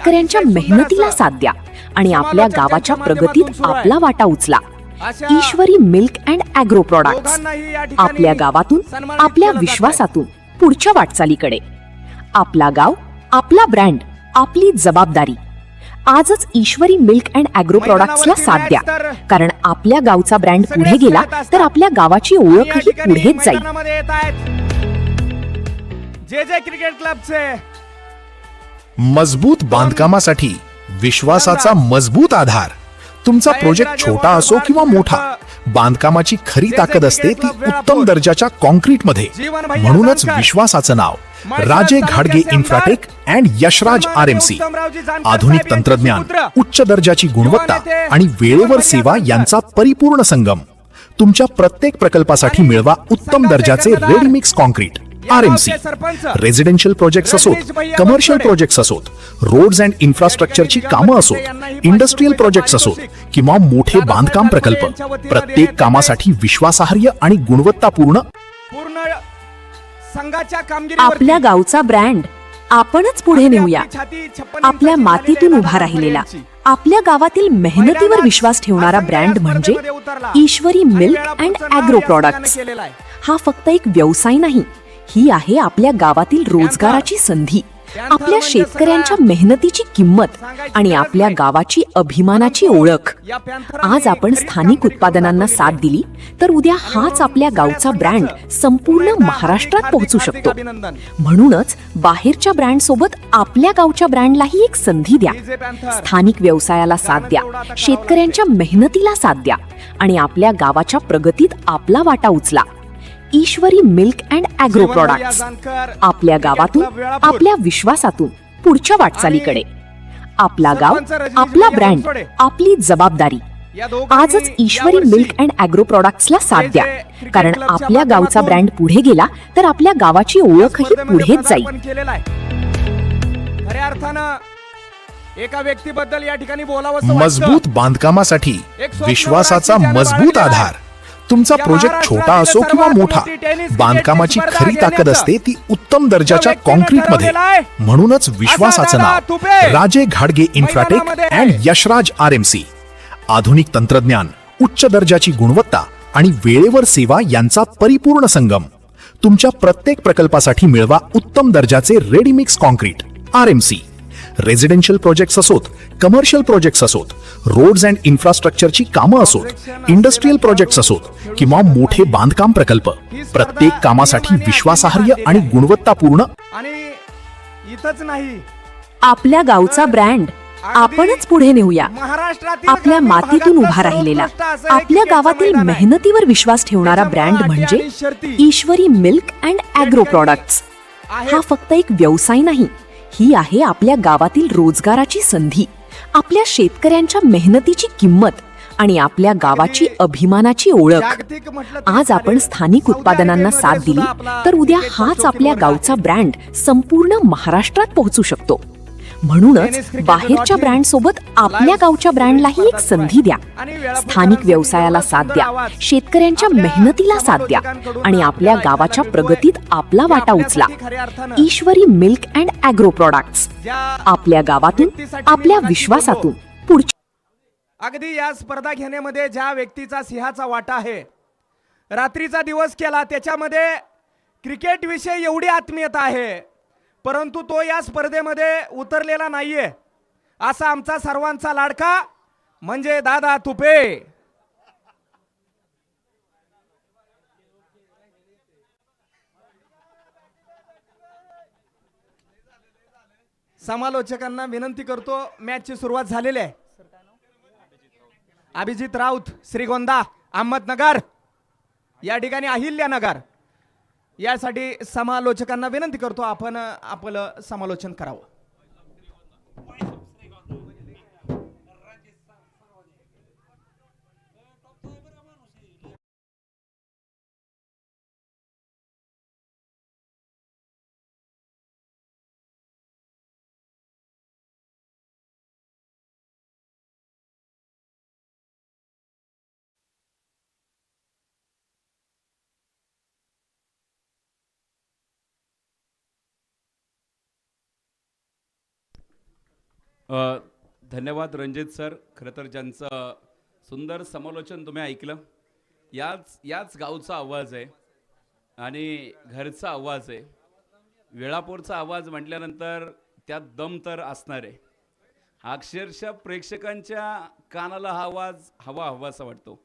शेतकऱ्यांच्या मेहनतीला साथ द्या आणि आपल्या गावाच्या प्रगतीत आपला वाटा उचला. ईश्वरी मिल्क अँड ॲग्रो प्रॉडक्ट्स, आपल्या गावातून आपल्या विश्वासातून पुढच्या वाटचालीकडे. आपला गाव, आपला ब्रँड, आपली जबाबदारी. आजच ईश्वरी मिल्क अँड ॲग्रो प्रॉडक्ट्सला साथ द्या, कारण आपल्या गावचा ब्रँड पुढे गेला तर आपल्या गावाची ओळखही पुढेच जाईल. जे जे क्रिकेट क्लबचे मजबूत बांधकामासाठी विश्वासाचा मजबूत आधार. तुमचा प्रोजेक्ट छोटा असो किंवा मोठा, बांधकामाची खरी ताकद असते ती उत्तम दर्जाच्या कॉन्क्रीटमध्ये. म्हणूनच विश्वासाचं नाव राजे घाडगे इन्फ्राटेक अँड यशराज RMC. आधुनिक तंत्रज्ञान, उच्च दर्जाची गुणवत्ता आणि वेळेवर सेवा यांचा परिपूर्ण संगम. तुमच्या प्रत्येक प्रकल्पासाठी मिळवा उत्तम दर्जाचे ready mix concrete RMC. Residential projects असोत, कमर्शियल प्रोजेक्ट्स असोत, रोड्स अँड इन्फ्रास्ट्रक्चरची कामं असोत, इंडस्ट्रियल प्रोजेक्ट्स असोत किंवा मोठे बांधकाम प्रकल्प, प्रत्येक कामासाठी विश्वासार्ह आणि गुणवत्तापूर्ण आपल्या गावचा ब्रँड आपणच पुढे नेऊया. आपल्या मातीतून उभा राहिलेला, आपल्या गावातील मेहनतीवर विश्वास ठेवणारा ब्रँड म्हणजे ईश्वरी मिल्क अँड ॲग्रो प्रॉडक्ट्स. हा फक्त एक व्यवसाय नाही, ही आहे आपल्या गावातील रोजगाराची संधी, आपल्या शेतकऱ्यांच्या मेहनतीची किंमत आणि आपल्या गावाची अभिमानाची ओळख. आज आपण स्थानिक उत्पादनांना साथ दिली तर उद्या हाच आपल्या गावचा ब्रँड संपूर्ण महाराष्ट्रात पोहोचू शकतो. म्हणूनच बाहेरच्या ब्रँड सोबत आपल्या गावच्या ब्रँडलाही एक संधी द्या. स्थानिक व्यवसायाला साथ द्या, शेतकऱ्यांच्या मेहनतीला साथ द्या आणि आपल्या गावाच्या प्रगतीत आपला वाटा उचला. ईश्वरी मिल्क अँड ॲग्रो प्रॉडक्ट्स, आपल्या गावातून आपल्या विश्वासातून पुढच्या वाटचालीकडे. आपला गाव, आपला ब्रँड, आपली जबाबदारी. आजच ईश्वरी मिल्क अँड ॲग्रो प्रॉडक्ट्सला साथ द्या, कारण आपल्या गावचा ब्रँड पुढे गेला तर आपल्या गावाची ओळखही पुढेच जाईल. खऱ्या अर्थानं एका व्यक्तीबद्दल या ठिकाणी बोलावं. मजबूत बांधकामासाठी विश्वासाचा मजबूत आधार. तुमचा प्रोजेक्ट छोटा असो किंवा मोठा, बांधकामाची खरी ताकद असते ती उत्तम दर्जाच्या कॉन्क्रीटमध्ये. म्हणूनच विश्वासाचं नाव राजे घाडगे इन्फ्राटेक अँड यशराज RMC. आधुनिक तंत्रज्ञान, उच्च दर्जाची गुणवत्ता आणि वेळेवर सेवा यांचा परिपूर्ण संगम. तुमच्या प्रत्येक प्रकल्पासाठी मिळवा उत्तम दर्जाचे ready mix concrete RMC. Residential projects असोत, कमर्शियल प्रोजेक्ट्स असोत, रोड्स अँड इन्फ्रास्ट्रक्चरची कामं असोत, इंडस्ट्रियल प्रोजेक्ट्स असोत किंवा मोठे बांधकाम प्रकल्प, प्रत्येक कामासाठी विश्वासार्ह आणि गुणवत्तापूर्ण. आणि इथंच नाही, आपल्या गावचा ब्रँड आपणच पुढे नेऊया. आपल्या मातीतून उभा राहिलेला, आपल्या गावातील मेहनतीवर विश्वास ठेवणारा ब्रँड म्हणजे ईश्वरी मिल्क अँड ॲग्रो प्रॉडक्ट्स. हा फक्त एक व्यवसाय नाही, ही आहे आपल्या गावातील रोजगाराची संधी, आपल्या शेतकऱ्यांच्या मेहनतीची किंमत आणि आपल्या गावाची अभिमानाची ओळख. आज आपण स्थानिक उत्पादनांना साथ दिली तर उद्या हाच आपल्या गावचा ब्रँड संपूर्ण महाराष्ट्रात पोहोचू शकतो. म्हणूनच बाहेरच्या ब्रँड सोबत आपल्या गावच्या ब्रँडलाही एक संधी द्या. स्थानिक व्यवसायाला साथ द्या, शेतकऱ्यांच्या मेहनतीला साथ द्या आणि आपल्या गावाच्या प्रगतीत आपला वाटा उचला. ईश्वरी मिल्क अँड ॲग्रो प्रॉडक्ट्स, आपल्या गावातून आपल्या विश्वासातून पुढच्या. अगदी या स्पर्धा घेण्यामध्ये ज्या व्यक्तीचा सिंहाचा वाटा आहे, रात्रीचा दिवस केला, त्याच्यामध्ये क्रिकेट विषयी एवढी आत्मीयता आहे, परंतु तो या स्पर्धेमध्ये उतरलेला नाहीये. असा आमचा सर्वांचा लाडका म्हणजे दादा तुपे. समालोचकांना विनंती करतो, मॅचची सुरुवात झालेली आहे. अभिजित राऊत, श्रीगोंदा, अहमदनगर, या ठिकाणी अहिल्यानगर, यासाठी समालोचकांना विनंती करतो आपण आपलं समालोचन करावं. धन्यवाद रणजित सर. खरं तर ज्यांचं सुंदर समालोचन तुम्ही ऐकलं, याच गावचा आवाज आहे आणि घरचा आवाज आहे. वेळापूरचा आवाज म्हटल्यानंतर त्यात दम तर असणार आहे. अक्षरशः प्रेक्षकांच्या कानाला हा आवाज हवासा वाटतो.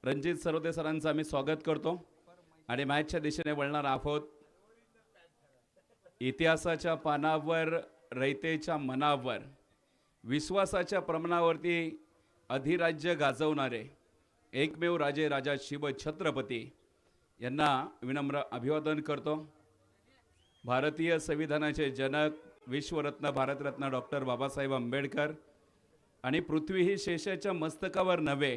रणजित सरोदे सरांचं आम्ही स्वागत करतो आणि मॅचच्या दिशेने वळणार आहोत. इतिहासाच्या पानावर, रयतेच्या मनावर, विश्वासाच्या प्रमाणावरती अधिराज्य गाजवणारे एकमेव राजे राजा शिव छत्रपती यांना विनम्र अभिवादन करतो. भारतीय संविधानाचे जनक, विश्वरत्न, भारतरत्न डॉक्टर बाबासाहेब आंबेडकर आणि पृथ्वी ही शेषाच्या मस्तकावर नव्हे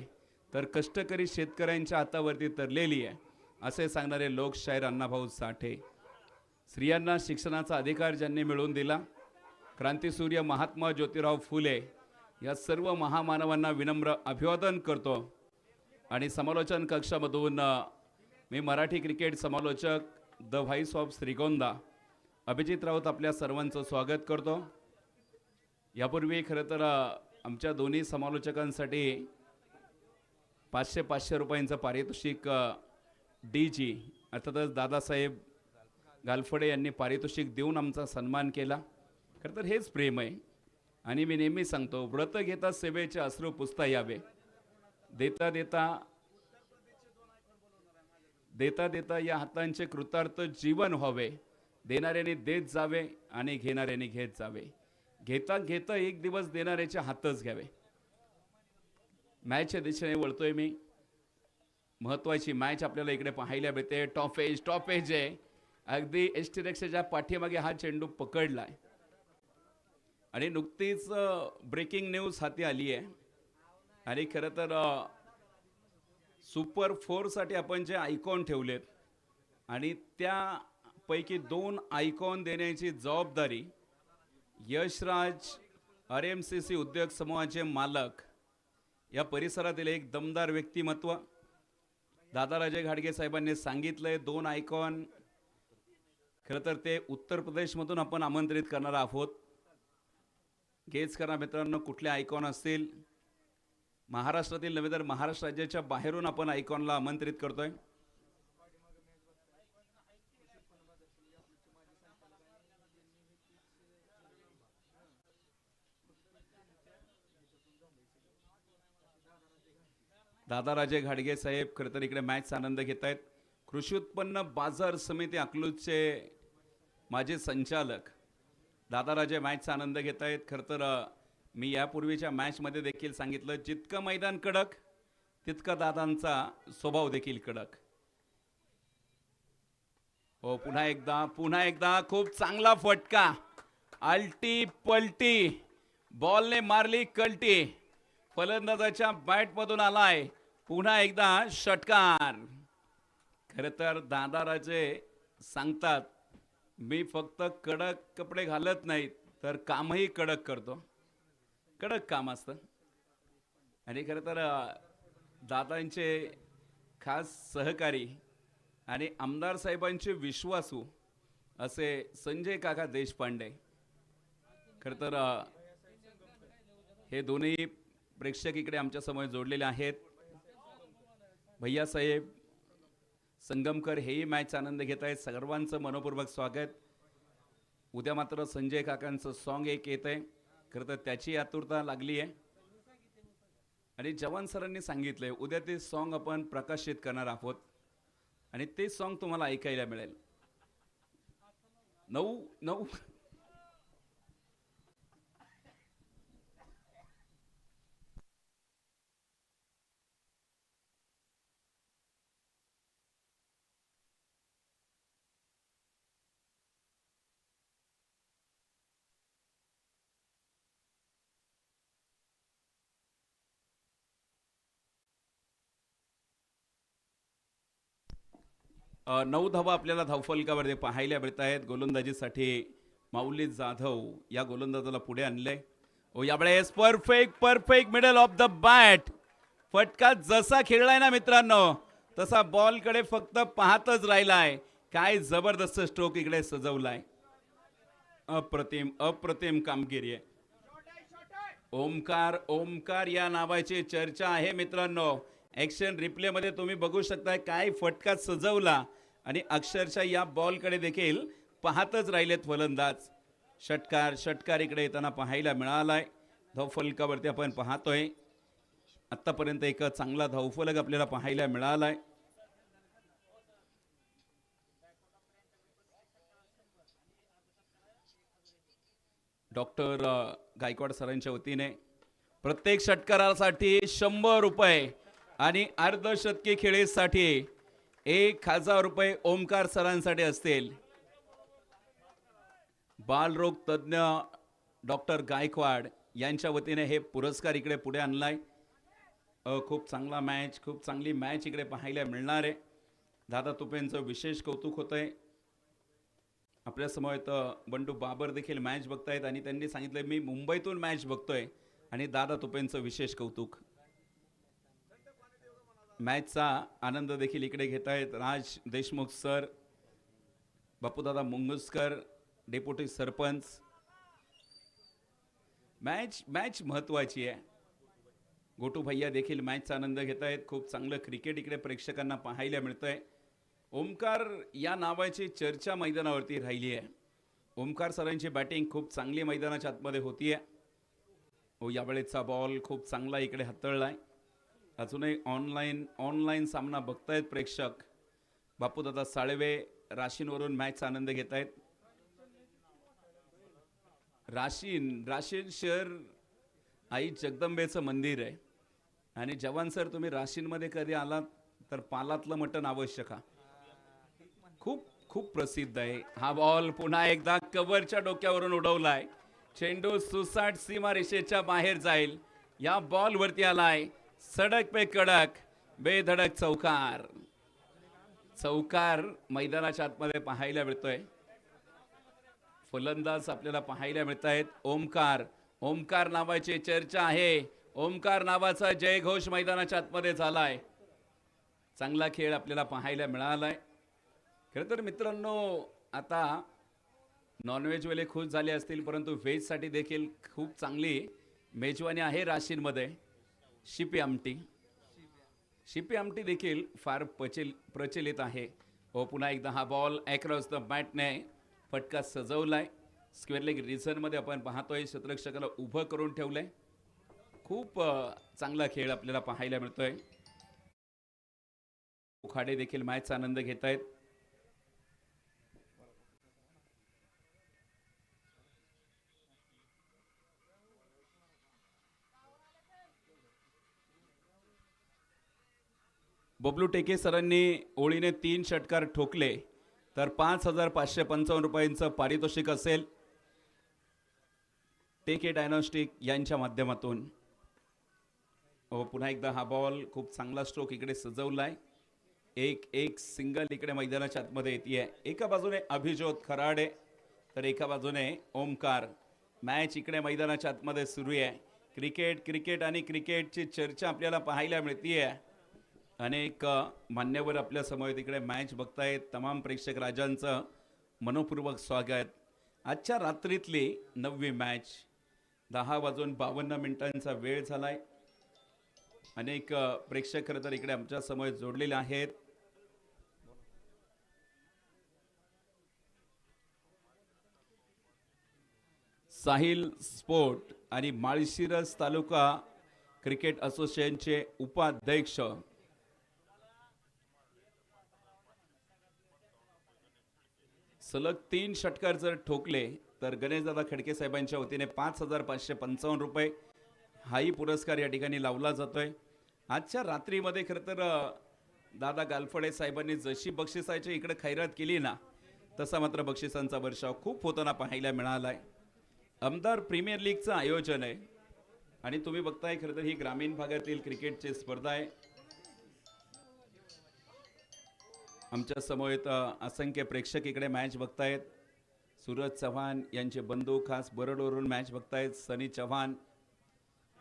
तर कष्टकरी शेतकऱ्यांच्या हातावरती तरलेली आहे असे सांगणारे लोकशाहीर अण्णाभाऊ साठे. स्त्रियांना शिक्षणाचा अधिकार ज्यांनी मिळवून दिला, क्रांतिसूर्य महात्मा ज्योतिराव फुले या सर्व महामानवांना विनम्र अभिवादन करतो. आणि समालोचन कक्षामधून मी मराठी क्रिकेट समालोचक the voice of Shrigonda Abhijit Raut आपल्या सर्वांचं स्वागत करतो. यापूर्वी खरं तर आमच्या दोन्ही समालोचकांसाठी 500 रुपयांचं पारितोषिक DG अर्थातच दादासाहेब गालफडे यांनी पारितोषिक देऊन आमचा सन्मान केला. खरं तर हेच प्रेम आहे. आणि मी नेहमी सांगतो, व्रत घेता सेवेचे अश्रू पुसता यावे. देता देता या हातांचे कृतार्थ जीवन व्हावे. देणाऱ्याने देत जावे आणि घेणाऱ्याने घेत जावे. घेता घेता एक दिवस देणाऱ्याचे हातच घ्यावे. मॅचच्या दिशेने वळतोय मी. महत्वाची मॅच आपल्याला इकडे पाहायला मिळते. टॉपेज आहे. अगदी एस टी रिक्षाच्या पाठीमागे हा चेंडू पकडलाय आणि नुकतीच ब्रेकिंग न्यूज हाती आली आहे. आणि खरं तर सुपर 4 साठी आपण जे आयकॉन ठेवलेत आणि त्यापैकी 2 आयकॉन देण्याची जबाबदारी यशराज RMCC उद्योग समूहाचे मालक, या परिसरातील एक दमदार व्यक्तिमत्व दादाराजे घाडगे साहेबांनी सांगितलंय. 2 आयकॉन खरं तर ते उत्तर प्रदेशमधून आपण आमंत्रित करणार आहोत. गेस करा मित्रांनो कुठले आयकॉन असतील. महाराष्ट्रातील नव्हे तर महाराष्ट्र राज्याच्या बाहेरून आपण आयकॉनला आमंत्रित करतोय. दादाराजे घाडगे साहेब खरं तर इकडे मॅचचा आनंद घेत आहेत. कृषी उत्पन्न बाजार समिती अकलूजचे माजी संचालक दादाराजे मॅचचा आनंद घेत आहेत. खरं तर मी यापूर्वीच्या मॅचमध्ये देखील सांगितलं, जितकं मैदान कडक तितका दादांचा स्वभाव देखील कडक. हो, पुन्हा एकदा खूप चांगला फटका. आलटी पलटी बॉलने मारली कलटी. फलंदाजाच्या बॅटमधून आलाय पुन्हा एकदा षटकार. खरं तर दादाराजे सांगतात, मी फक्त कडक कपडे घालत नाही तर कामही कडक करतो. कडक काम असतं. आणि खरं तर दादांचे खास सहकारी आणि आमदार साहेबांचे विश्वासू असे संजय काका देशपांडे. खरं तर हे दोन्ही प्रेक्षक इकडे आमच्या समोर जोडलेले आहेत. भैयासाहेब संगमकर हेही मॅच आनंद घेत आहेत. सर्वांचं मनपूर्वक स्वागत. उद्या मात्र संजय काकांचं सॉन्ग एक येत आहे. खरं तर त्याची आतुरता लागली आहे आणि जवान सरांनी सांगितलंय उद्या ते सॉन्ग आपण प्रकाशित करणार आहोत आणि ते सॉन्ग तुम्हाला ऐकायला मिळेल. 9 9 धावा आपल्याला धावफलकावर पाहायला मिळत आहेत. गोलंदाजीसाठी माऊली जाधव या गोलंदाजाला पुढे आणले. यावेळेस perfect middle of the bat. फटका जसा खेळलाय ना मित्रांनो तसा बॉलकडे फक्त पाहतच राहिलाय. काय जबरदस्त स्ट्रोक इकडे सजवलाय. अप्रतिम कामगिरी आहे. ओमकार ओमकार या नावाची चर्चा आहे मित्रांनो. ॲक्शन रिप्लेमध्ये तुम्ही बघू शकता काय फटका सजवला आणि अक्षरशः या बॉलकडे देखील पाहतच राहिलेत फलंदाज. षटकार इकडे येताना पाहायला मिळालाय. धावफलकावरती आपण पाहतोय आतापर्यंत एक चांगला धावफलक आपल्याला पाहायला मिळालाय. डॉक्टर गायकवाड सरांच्या वतीने प्रत्येक षटकारासाठी 100 रुपये आणि अर्धशतकी खेळीसाठी 1000 रुपये ओमकार सरांसाठी असतील. बालरोग तज्ज्ञ डॉक्टर गायकवाड यांच्या वतीने हे पुरस्कार इकडे पुढे आणलाय. खूप चांगला मॅच, खूप चांगली मॅच इकडे पाहायला मिळणार आहे. दादा तुपेंचं विशेष कौतुक होतंय. आपल्या समोर बंडू बाबर देखील मॅच बघतायत आणि त्यांनी सांगितलं मी मुंबईतून मॅच बघतोय आणि दादा तुपेंचं विशेष कौतुक. मॅचचा आनंद देखील इकडे घेत आहेत Raj Deshmukh sir, Bapudada Munguskar, deputy sarpanch. Match महत्वाची आहे. गोटू भैया देखील मॅचचा आनंद घेत आहेत. खूप चांगलं क्रिकेट इकडे प्रेक्षकांना पाहायला मिळतंय. ओमकार या नावाची चर्चा मैदानावरती राहिली आहे. ओमकार सरांची बॅटिंग खूप चांगली मैदानाच्या आतमध्ये होतीये. यावेळेचा बॉल खूप चांगला इकडे हाताळलाय. अजूनही ऑनलाईन सामना बघतायत प्रेक्षक. बापूदादा साळवे राशीनवरून मॅचचा आनंद घेत आहेत. राशीन शहर आई जगदंबेचं मंदिर आहे आणि जवान सर तुम्ही राशीनमध्ये कधी आलात तर पालातलं मटण आवश्यक हा. खूप प्रसिद्ध आहे. हा बॉल पुन्हा एकदा कव्हरच्या डोक्यावरून उडवलाय. चेंडू सुसाट सीमा रेषेच्या बाहेर जाईल. या बॉल वरती आलाय सडक पे कडक बेधडक चौकार मैदानाच्या आतमध्ये पाहायला मिळतोय. फलंदाज आपल्याला पाहायला मिळत आहेत. ओमकार नावाची चर्चा आहे. ओमकार नावाचा जयघोष मैदानाच्या आतमध्ये झालाय. चांगला खेळ आपल्याला पाहायला मिळालाय. खरं तर मित्रांनो आता नॉनव्हेजवाले खुश झाले असतील परंतु व्हेजसाठी देखील खूप चांगली मेजवानी आहे राशींमध्ये. शिपी आमटी देखील फार प्रचलित आहे. पुन्हा एकदा हा बॉल अक्रॉस द बॅटने फटका सजवलाय. स्क्वेअर लेग रिझनमध्ये आपण पाहतोय क्षेत्ररक्षकाला उभं करून ठेवलंय. खूप चांगला खेळ आपल्याला पाहायला मिळतोय. उखाडे देखील मॅचचा आनंद घेत आहेत. बबलू टेके सरांनी ओळीने 3 षटकार ठोकले तर 5555 रुपयांचं पारितोषिक असेल. टेके डायनॉस्टिक यांच्या माध्यमातून. पुन्हा एकदा हा बॉल खूप चांगला स्ट्रोक इकडे सजवलाय. एक सिंगल इकडे मैदानाच्या आतमध्ये येते. एका बाजूने अभिज्योत खराडे तर एका बाजूने ओमकार. मॅच इकडे मैदानाच्या आतमध्ये सुरू आहे. क्रिकेट आणि क्रिकेटची चर्चा आपल्याला पाहायला मिळतीये. अनेक मान्यवर आपल्या समोर इकडे मॅच बघतायत. तमाम प्रेक्षक राजांचं मनोपूर्वक स्वागत. आजच्या रात्रीतली 9वी मॅच. 10:52 वेळ झालाय. अनेक प्रेक्षक खरं तर इकडे आमच्या समोर जोडलेले आहेत. साहिल स्पोर्ट आणि माळशिरस तालुका क्रिकेट असोसिएशनचे उपाध्यक्ष सलग 3 षटकार जर ठोकले तर गणेशदादा खडके साहेबांच्या वतीने 5555 रुपये हाही पुरस्कार या ठिकाणी लावला जातोय. आजच्या रात्रीमध्ये खरं तर दादा गालफडे साहेबांनी जशी बक्षिसाची इकडे खैरात केली ना तसा मात्र बक्षिसांचा वर्षाव खूप होताना पाहायला मिळालाय. आमदार प्रीमियर लीगचं आयोजन आहे आणि तुम्ही बघताय खरं तर ही ग्रामीण भागातील क्रिकेटची स्पर्धा आहे. आमच्या समोर असंख्य प्रेक्षक इकडे मॅच बघतायत. सूरज चव्हाण यांचे बंधू खास बरडवरून मॅच बघतायत. सनी चव्हाण.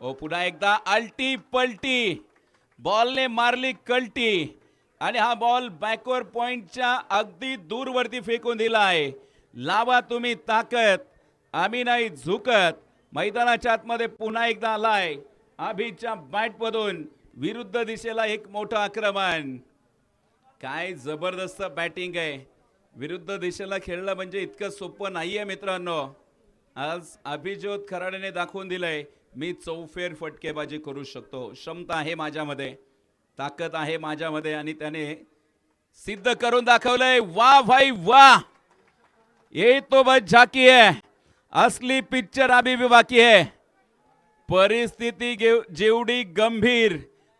पुन्हा एकदा अल्टी पलटी बॉलने मारली कल्टी आणि हा बॉल बॅकवर्ड पॉइंटच्या अगदी दूरवरती फेकून दिला आहे. लावा तुम्ही ताकद आम्ही नाही झुकत. मैदानाच्या आतमध्ये पुन्हा एकदा आलाय अभिच्या बॅटमधून विरुद्ध दिशेला एक मोठं आक्रमण. काय जबरदस्त बॅटिंग आहे. विरुद्ध दिशेला खेळलं म्हणजे इतकं सोपं नाहीये मित्रांनो. आज अभिज्योत खराडेने दाखवून दिलंय मी चौफेर फटकेबाजी करू शकतो. क्षमता आहे माझ्यामध्ये, ताकद आहे माझ्यामध्ये आणि त्याने सिद्ध करून दाखवलंय. वाह भाई वाह, ये तो बस झाकी है, असली पिक्चर अभी भी बाकी है. परिस्थिती जेवढी गंभीर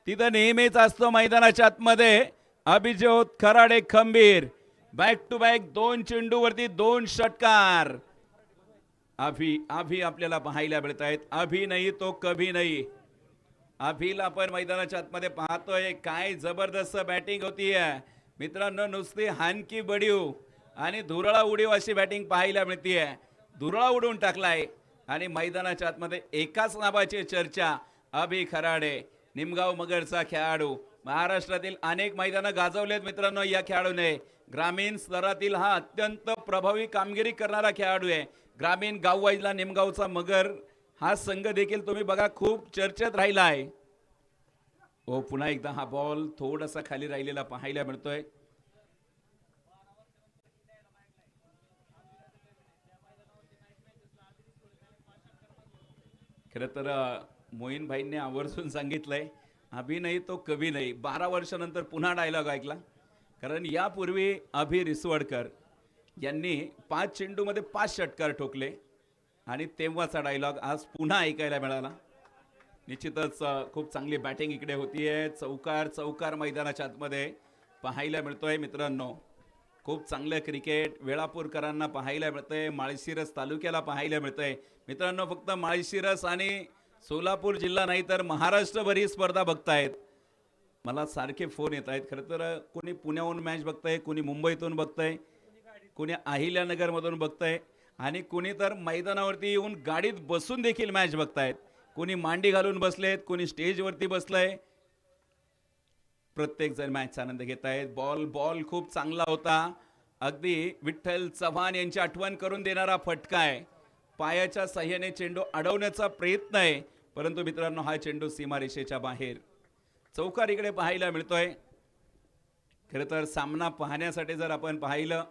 तिथं नेहमीच असतो मैदानाच्या आतमध्ये अभिज्योत खराडे खंबीर. बॅक टू बॅक 2 चेंडूवरती 2 षटकार. अभि आपल्याला पाहायला मिळत आहेत. अभि नाही तो कभी नाही. अभिला आपण मैदानाच्या आतमध्ये पाहतोय. काय जबरदस्त बॅटिंग होतीये मित्रांनो. नुसती हानकी बडीव आणि धुरळा उडीव अशी बॅटिंग पाहायला मिळतीये. धुरळा उडवून टाकलाय आणि मैदानाच्या आतमध्ये एकाच नावाची चर्चा अभि खराडे. निमगाव मगरचा खेळाडू. महाराष्ट्रातील अनेक मैदानं गाजवलेत मित्रांनो या खेळाडूने. ग्रामीण स्तरातील हा अत्यंत प्रभावी कामगिरी करणारा खेळाडू आहे. ग्रामीण गाववाईजला निमगावचा मगर हा संघ देखील तुम्ही बघा खूप चर्चेत राहिला आहे. ओ पुन्हा एकदा हा बॉल थोडासा खाली राहिलेला पाहायला मिळतोय. खरं तर मोईन भाईंनी आवर्जून सांगितलंय अभि नाही तो कभी नाही. 12 वर्षानंतर पुन्हा डायलॉग ऐकला. कारण यापूर्वी अभि रिसवडकर यांनी 5 चेंडूमध्ये 5 षटकार ठोकले आणि तेव्हाचा डायलॉग आज पुन्हा ऐकायला मिळाला. निश्चितच खूप चांगली बॅटिंग इकडे होतीये. चौकार मैदानाच्या आतमध्ये पाहायला मिळतोय मित्रांनो. खूप चांगलं क्रिकेट वेळापूरकरांना पाहायला मिळतंय. माळशिरस तालुक्याला पाहायला मिळतंय मित्रांनो. फक्त माळशिरस आणि सोलापूर जिल्हा नाही तर महाराष्ट्रभर ही स्पर्धा बघतायत. मला सारखे फोन येत आहेत. खरं तर कोणी पुण्याहून मॅच बघतंय, कोणी मुंबईतून बघतंय, कोणी अहिल्यानगरमधून बघतंय आणि कोणी तर मैदानावरती येऊन गाडीत बसून देखील मॅच बघतायत. कोणी मांडी घालून बसलेत, कोणी स्टेजवरती बसलंय. प्रत्येक जण मॅचचा आनंद घेत आहेत. बॉल खूप चांगला होता. अगदी विठ्ठल चव्हाण यांची आठवण करून देणारा फटका आहे. पायाच्या साह्याने चेंडू अडवण्याचा प्रयत्न आहे परंतु मित्रांनो हा चेंडू सीमारेषेच्या बाहेर. चौकार इकडे पाहायला मिळतोय. खरं तर सामना पाहण्यासाठी जर आपण पाहिलं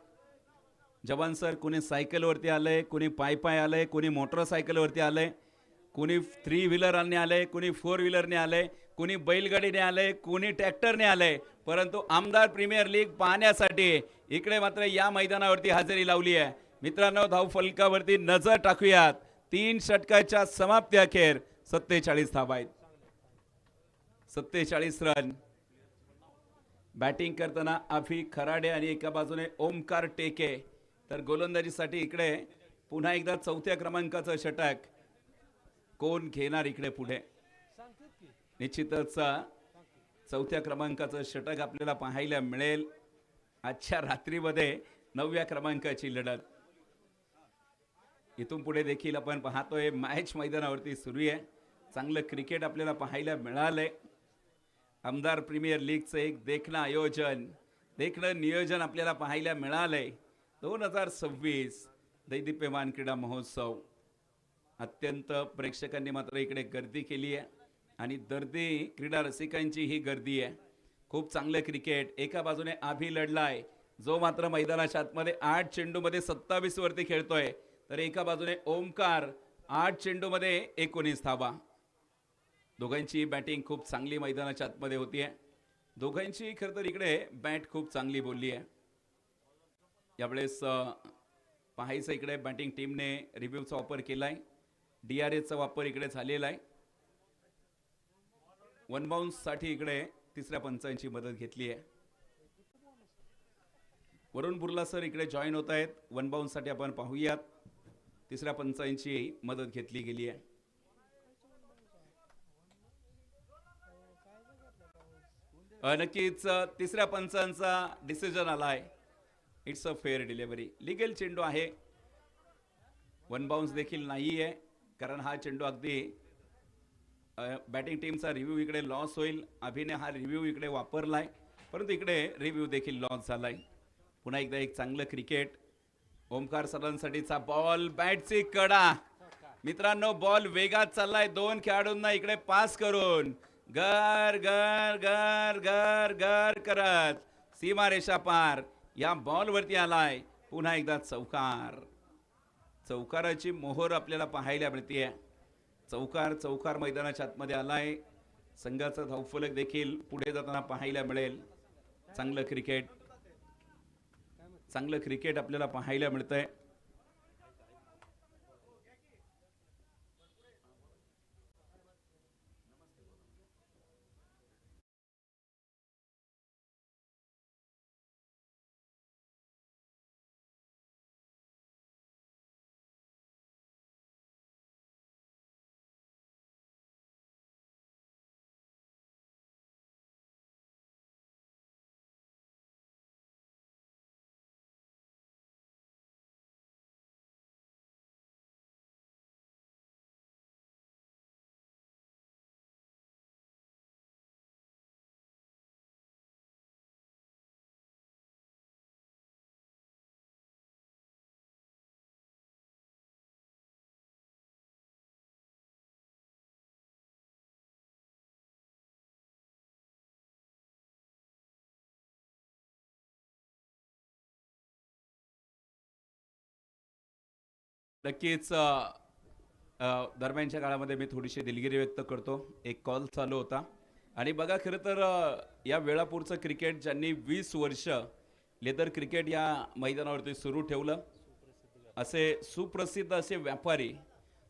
जवान सर कोणी सायकलवरती आलंय, कोणी पाय आलंय, कोणी मोटरसायकलवरती आलंय, कोणी 3 व्हीलरने आलंय, कोणी 4 व्हीलरने आलंय, कोणी बैलगाडीने आलंय, कोणी ट्रॅक्टरने आलंय. परंतु आमदार प्रीमियर लीग पाहण्यासाठी इकडे मात्र या मैदानावरती हजेरी लावली आहे. मित्रांनो धावफलकावरती नजर टाकूयात. 3 षटकाच्या समाप्ती अखेर 47 धावा आहेत. 47 रन. बॅटिंग करताना अभि खराडे आणि एका बाजूने ओमकार टेके. तर गोलंदाजीसाठी इकडे पुन्हा एकदा 4थ्या क्रमांकाचं षटक कोण घेणार इकडे पुढे. निश्चितच 4थ्या क्रमांकाचं षटक आपल्याला पाहायला मिळेल. आजच्या रात्रीमध्ये 9व्या क्रमांकाची लढत. इथून पुढे देखील आपण पाहतोय मॅच मैदानावरती सुरू आहे. चांगलं क्रिकेट आपल्याला पाहायला मिळालंय. आमदार प्रीमियर लीगचं एक देखणं नियोजन आपल्याला पाहायला मिळालंय. 2026 दैदिप्यमान क्रीडा महोत्सव. अत्यंत प्रेक्षकांनी मात्र इकडे गर्दी केली आहे आणि दर्दी क्रीडा रसिकांची ही गर्दी आहे. खूप चांगलं क्रिकेट. एका बाजूने अभि लढलाय जो मात्र मैदानाच्या आतमध्ये 8 चेंडूमध्ये 27 वरती खेळतोय. तर एका बाजूने ओमकार 8 चेंडूमध्ये 19 धावा. दोघांची बॅटिंग खूप चांगली मैदानाच्या आतमध्ये होतीये. दोघांची खरं तर इकडे बॅट खूप चांगली बोलली आहे. यावेळेस पाहायचं इकडे बॅटिंग टीमने रिव्ह्यूचा वापर केलाय. DRSचा वापर इकडे झालेला आहे. 1 बाउन्स साठी इकडे 3ऱ्या पंचांची मदत घेतली आहे. वरुण बुर्ला सर इकडे जॉईन होत आहेत. 1 बाउन्स साठी आपण पाहूयात. 3ऱ्या पंचांची मदत घेतली गेली आहे. नक्कीच 3ऱ्या पंचांचा डिसिजन आलाय. It's a fair delivery. Legal चेंडू आहे. 1 बाउन्स देखील नाही आहे कारण हा चेंडू अगदी बॅटिंग टीमचा रिव्ह्यू इकडे लॉस होईल. अभिने हा रिव्ह्यू इकडे वापरलाय परंतु इकडे रिव्ह्यू देखील लॉस झालाय. पुन्हा एकदा एक चांगलं क्रिकेट. ओमकार सरांसाठीचा बॉल. बॅटची कडा मित्रांनो बॉल वेगात चाललाय, दोन खेळाडूंना इकडे पास करून गर गर गर गर गर करत सीमारेषा पार या बॉल वरती आलाय. पुन्हा एकदा चौकार. चौकाराची मोहर आपल्याला पाहायला मिळते. चौकार चौकार मैदानाच्या आतमध्ये आलाय. संघाचा धावफलक देखील पुढे जाताना पाहायला मिळेल. चांगलं क्रिकेट आपल्याला पाहायला मिळतंय. नक्कीच दरम्यानच्या काळामध्ये मी थोडीशी दिलगिरी व्यक्त करतो. एक कॉल चालू होता आणि बघा खरं तर या वेळापूरचं क्रिकेट ज्यांनी 20 वर्ष लेदर क्रिकेट या मैदानावरती सुरू ठेवलं असे सुप्रसिद्ध असे व्यापारी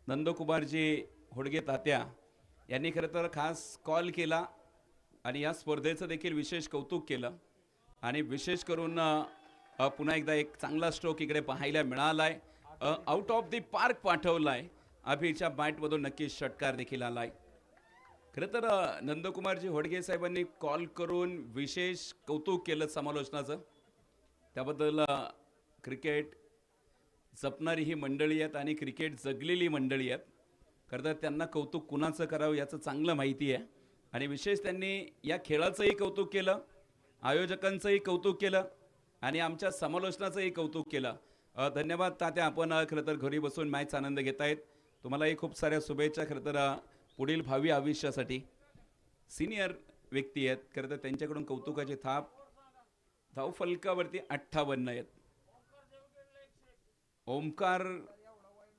नंदकुमारजी होडगे तात्या यांनी खरं तर खास कॉल केला आणि या स्पर्धेचं देखील विशेष कौतुक केलं आणि विशेष करून पुन्हा एकदा एक चांगला स्ट्रोक इकडे पाहायला मिळालाय. आउट ऑफ दी पार्क पाठवलाय. अभिच्या बॅटमधून नक्कीच षटकार देखील आलाय. खरं तर नंदकुमारजी होडगे साहेबांनी कॉल करून विशेष कौतुक केलं समालोचनाचं. त्याबद्दल क्रिकेट जपणारी ही मंडळी आहेत आणि क्रिकेट जगलेली मंडळी आहेत. खरं तर त्यांना कौतुक कुणाचं करावं याचं चांगलं माहिती आहे आणि विशेष त्यांनी या खेळाचंही कौतुक केलं, आयोजकांचंही कौतुक केलं आणि आमच्या समालोचनाचंही कौतुक केलं. धन्यवाद तात्या. आपण खरं तर घरी बसून मॅच आनंद घेतायत. तुम्हालाही खूप साऱ्या शुभेच्छा खरं तर पुढील भावी आयुष्यासाठी. सिनियर व्यक्ती आहेत खरं तर त्यांच्याकडून कौतुकाची थाप. धावफलकावरती 58 आहेत. ओमकार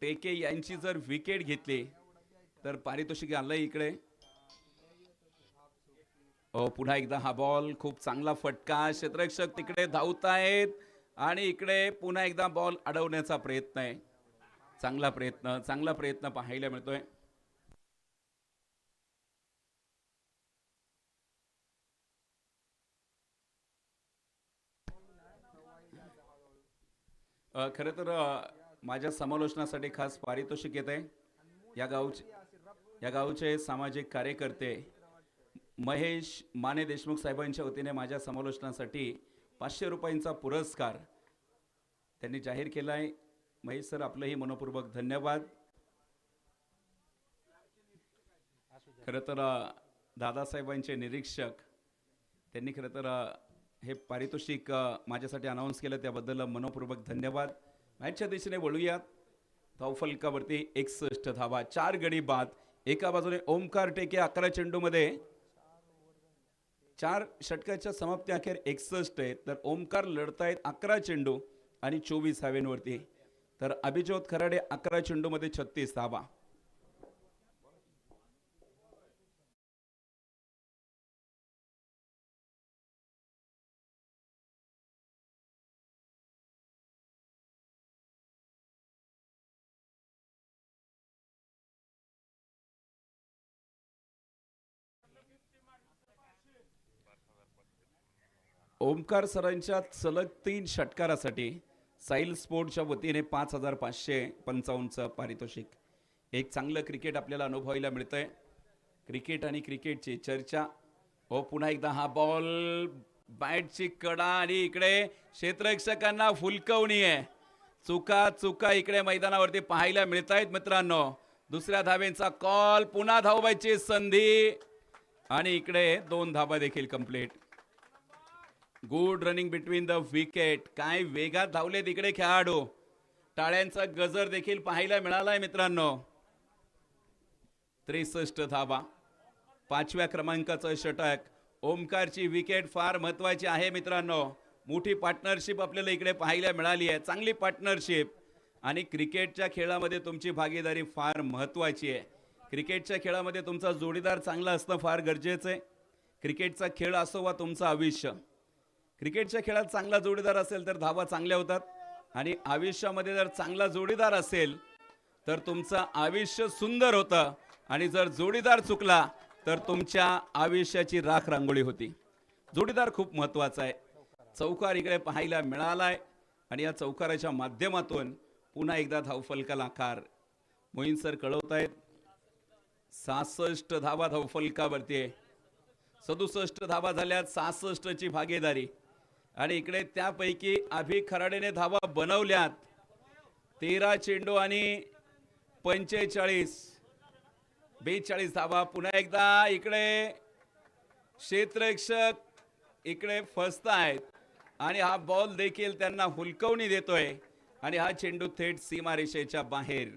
टेके यांची जर विकेट घेतली तर पारितोषिक आलंय इकडे. पुन्हा एकदा हा बॉल खूप चांगला फटका. क्षेत्ररक्षक तिकडे धावतायत आणि इकडे पुन्हा एकदा बॉल अडवण्याचा प्रयत्न आहे. चांगला प्रयत्न पाहायला मिळतोय. खरं तर माझ्या समालोचनासाठी खास पारितोषिक येत आहे. या गावचे सामाजिक कार्यकर्ते महेश माने देशमुख साहेबांच्या वतीने माझ्या समालोचनासाठी 500 रुपयांचा पुरस्कार त्यांनी जाहीर केला आहे. महेश सर आपलंही मनपूर्वक धन्यवाद. खरं तर दादासाहेबांचे निरीक्षक त्यांनी खरं तर हे पारितोषिक माझ्यासाठी अनाऊन्स केलं त्याबद्दल मनपूर्वक धन्यवाद. मॅचच्या दिशेने वळूयात. धावफलकावरती 61 धावा, 4 गडी बाद. एका बाजूने ओमकार टेके 11 चेंडूमध्ये 4 षटकाच्या समाप्ती अखेर 61 आहेत. तर ओमकार लढतायत 11 चेंडू आणि 24 धावेंवरती. तर अभिज्योत खराडे 11 चेंडूमध्ये 36 धावा. ओमकार सरांच्या सलग 3 षटकारासाठी साईल स्पोर्टच्या वतीने 5555चं पारितोषिक. एक चांगलं क्रिकेट आपल्याला अनुभवायला मिळतंय. क्रिकेट आणि क्रिकेटची चर्चा. पुन्हा एकदा हा बॉल, बॅटची कडा आणि इकडे क्षेत्ररक्षकांना फुलकवणी आहे. चुका इकडे मैदानावरती पाहायला मिळत आहेत मित्रांनो. दुसऱ्या धावेचा कॉल, पुन्हा धावबायची संधी आणि इकडे 2 धाबा देखील complete. Good running between the wicket. काय वेगात धावले तिकडे खेळाडू. टाळ्यांचा गजर देखील पाहायला मिळालाय मित्रांनो. 63 धावा. 5व्या क्रमांकाचं षटक. ओमकारची विकेट फार महत्वाची आहे मित्रांनो. मोठी पार्टनरशिप आपल्याला इकडे पाहायला मिळाली आहे, चांगली पार्टनरशिप. आणि क्रिकेटच्या खेळामध्ये तुमची भागीदारी फार महत्वाची आहे. क्रिकेटच्या खेळामध्ये तुमचा जोडीदार चांगला असणं फार गरजेचं आहे. क्रिकेटचा खेळ असो वा तुमचं आयुष्य, क्रिकेटच्या खेळात चांगला जोडीदार असेल तर धावा चांगल्या होतात. आणि आयुष्यामध्ये जर चांगला जोडीदार असेल तर तुमचं आयुष्य सुंदर होतं. आणि जर जोडीदार चुकला तर तुमच्या आयुष्याची राख रांगोळी होती. जोडीदार खूप महत्वाचा आहे. चौकार इकडे पाहायला मिळालाय आणि या चौकाराच्या माध्यमातून पुन्हा एकदा धावफलकाला आकार. मोहीन सर कळवत आहेत 66 धावा धावफलकावरती आहे. 67 धावा झाल्यात, 66 ची भागीदारी. आणि इकडे त्यापैकी अभि खराडेने धावा बनवल्यात 13 चेंडू आणि 42 धावा. पुन्हा एकदा इकडे क्षेत्ररक्षक इकडे फसतायत आणि हा बॉल देखील त्यांना हुलकवणी देतोय आणि हा चेंडू थेट सीमारेषेच्या बाहेर.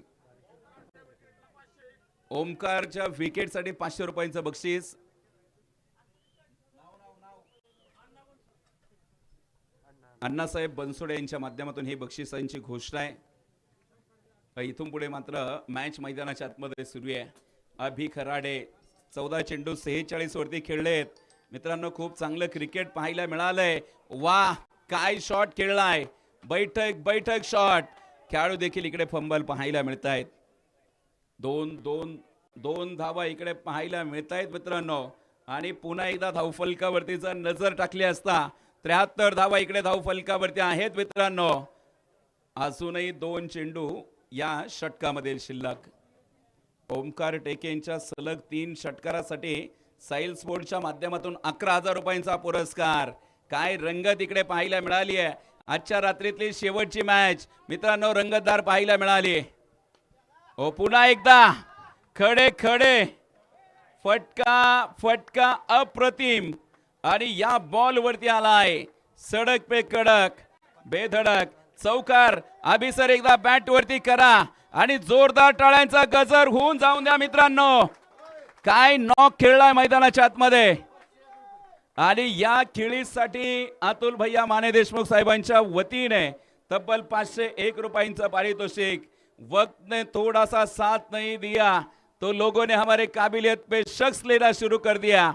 ओमकारच्या विकेटसाठी 500 रुपयांचं बक्षीस. अण्णासाहेब बनसोडे यांच्या माध्यमातून ही बक्षिसांची घोषणा आहे. इथून पुढे मात्र मॅच मैदानाच्या आतमध्ये सुरू आहे. अभि खराडे 14 चेंडू 46 वरती खेळलेत. मित्रांनो खूप चांगलं क्रिकेट पाहायला मिळालंय. वाह काय शॉट खेळलाय, बैठक शॉट. खेळाडू देखील इकडे फंबल पाहायला मिळत आहेत. दोन धावा इकडे पाहायला मिळत आहेत मित्रांनो. आणि पुन्हा एकदा धावफलकावरती जर नजर टाकली असता 73 धावा इकडे धावफलकावरती आहेत मित्रांनो. अजूनही 2 चेंडू या षटकामध्ये शिल्लक. ओमकार टेकेंच्या सलग 3 षटकारासाठी साईल स्पोर्टच्या माध्यमातून 11,000 रुपयांचा पुरस्कार. काय रंगत इकडे पाहायला मिळाली आहे. आजच्या रात्रीतली शेवटची मॅच मित्रांनो रंगतदार पाहायला मिळाली. ओ पुन्हा एकदा खडे फटका अप्रतिम. आणि या बॉल वरती आलाय सडक पे कडक बेधडक चौकार. अभि सर एकदा बॅट वरती करा आणि जोरदार टाळ्यांचा गजर होऊन जाऊन द्या मित्रांनो. काय नॉक खेळलाय मैदानाच्या आतमध्ये. आणि या खेळीसाठी अतुल भैया माने देशमुख साहेबांच्या वतीने तब्बल 501 रुपयांचं पारितोषिक. वक्त ने थोड़ा सा साथ नहीं दिया तो लोगों ने हमारे काबिलियत पे शख्स लेना शुरू कर दिया.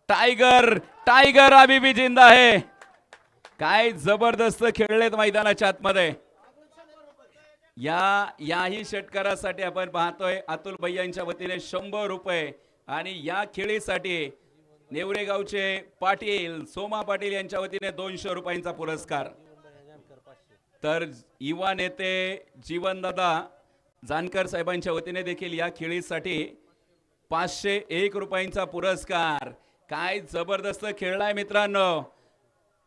टाइगर अभी भी जिंदा है. काय जबरदस्त खेळलेत मैदानाच्या आतमध्ये. याही षटकारासाठी आपण पाहतोय अतुल भैयांच्या वतीने 100 रुपये. आणि या खेळीसाठी नेवरेगावचे पाटील सोमा पाटील यांच्या वतीने 200 रुपयांचा पुरस्कार. तर युवा नेते जीवनदादा जानकर साहेबांच्या वतीने देखील या खेळीसाठी 501 रुपयांचा पुरस्कार. काय जबरदस्त खेळलाय मित्रांनो.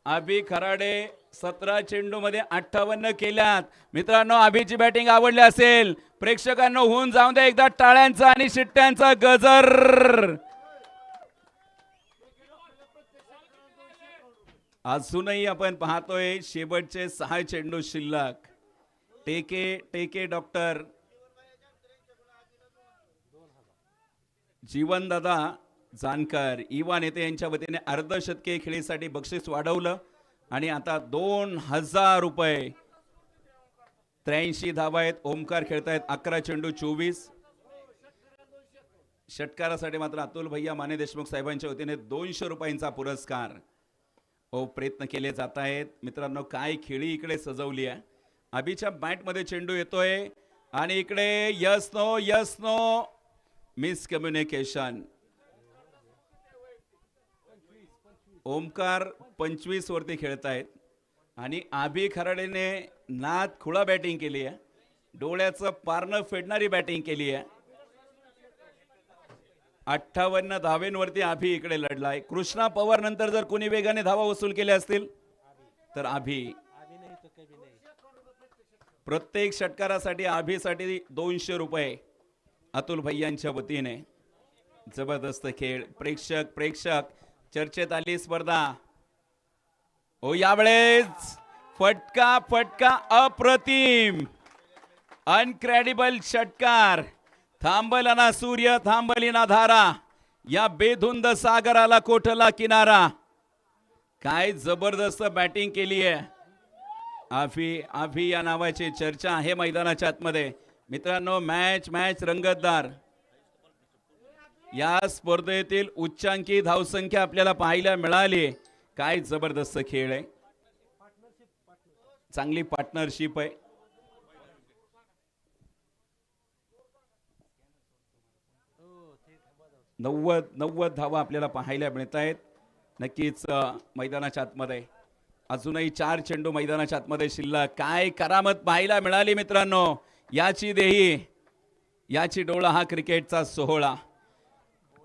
अभि खराडे 17 चेंडू मध्ये 58 केल्यात. मित्रांनो अभिची बॅटिंग आवडली असेल प्रेक्षकांना होऊन जाऊन द्या एकदा टाळ्यांचा आणि शिट्ट्यांचा गजर. अजूनही आपण पाहतोय शेवटचे 6 चेंडू शिल्लक. टेके डॉक्टर जीवनदादा जानकर युवा नेते यांच्या वतीने अर्धशतकीय खेळीसाठी बक्षीस वाढवलं आणि आता 2000 रुपये. 83 धावा आहेत. ओमकार खेळतायत 11 चेंडू 24. षटकारासाठी मात्र अतुल भैया माने देशमुख साहेबांच्या वतीने 200 रुपयांचा पुरस्कार. प्रयत्न केले जात आहेत मित्रांनो. काय खेळी इकडे सजवली आहे. अभिच्या बॅट मध्ये चेंडू येतोय आणि इकडे यस नो मिसकम्युनिकेशन. ओमकार 25 वरती खेळतायत आणि अभि खराडेने नाद खुळा बॅटिंग केली आहे. डोळ्याचं पारणं फेडणारी बॅटिंग केली आहे. 58 धावेंवरती अभि इकडे लढलाय. कृष्णा पवार नंतर जर कोणी वेगाने धावा वसूल केल्या असतील तर अभि. प्रत्येक षटकारासाठी अभिसाठी 200 रुपये अतुल भैयांच्या वतीने. जबरदस्त खेळ. प्रेक्षक चर्चेत आली स्पर्धा. यावेळेस फटका अप्रतिम अनक्रेडिबल षटकार. थांबला ना सूर्य थांबली ना धारा, या बेधुंद सागराला कोठला किनारा. काय जबरदस्त बॅटिंग केली आहे. आफी आफी या नावाची चर्चा आहे मैदानाच्या आतमध्ये. मित्रांनो, मॅच मॅच रंगतदार. या स्पर्धेतील उच्चांकी धावसंख्या आपल्याला पाहायला मिळाली. काय जबरदस्त खेळ आहे, चांगली पार्टनरशिप आहे. नव्वद धावा आपल्याला पाहायला मिळत आहेत. नक्कीच मैदानाच्या आतमध्ये अजूनही 4 चेंडू मैदानाच्या आतमध्ये शिल्लक. काय करामत पाहायला मिळाली मित्रांनो. याची देही याची डोळा हा क्रिकेटचा सोहळा.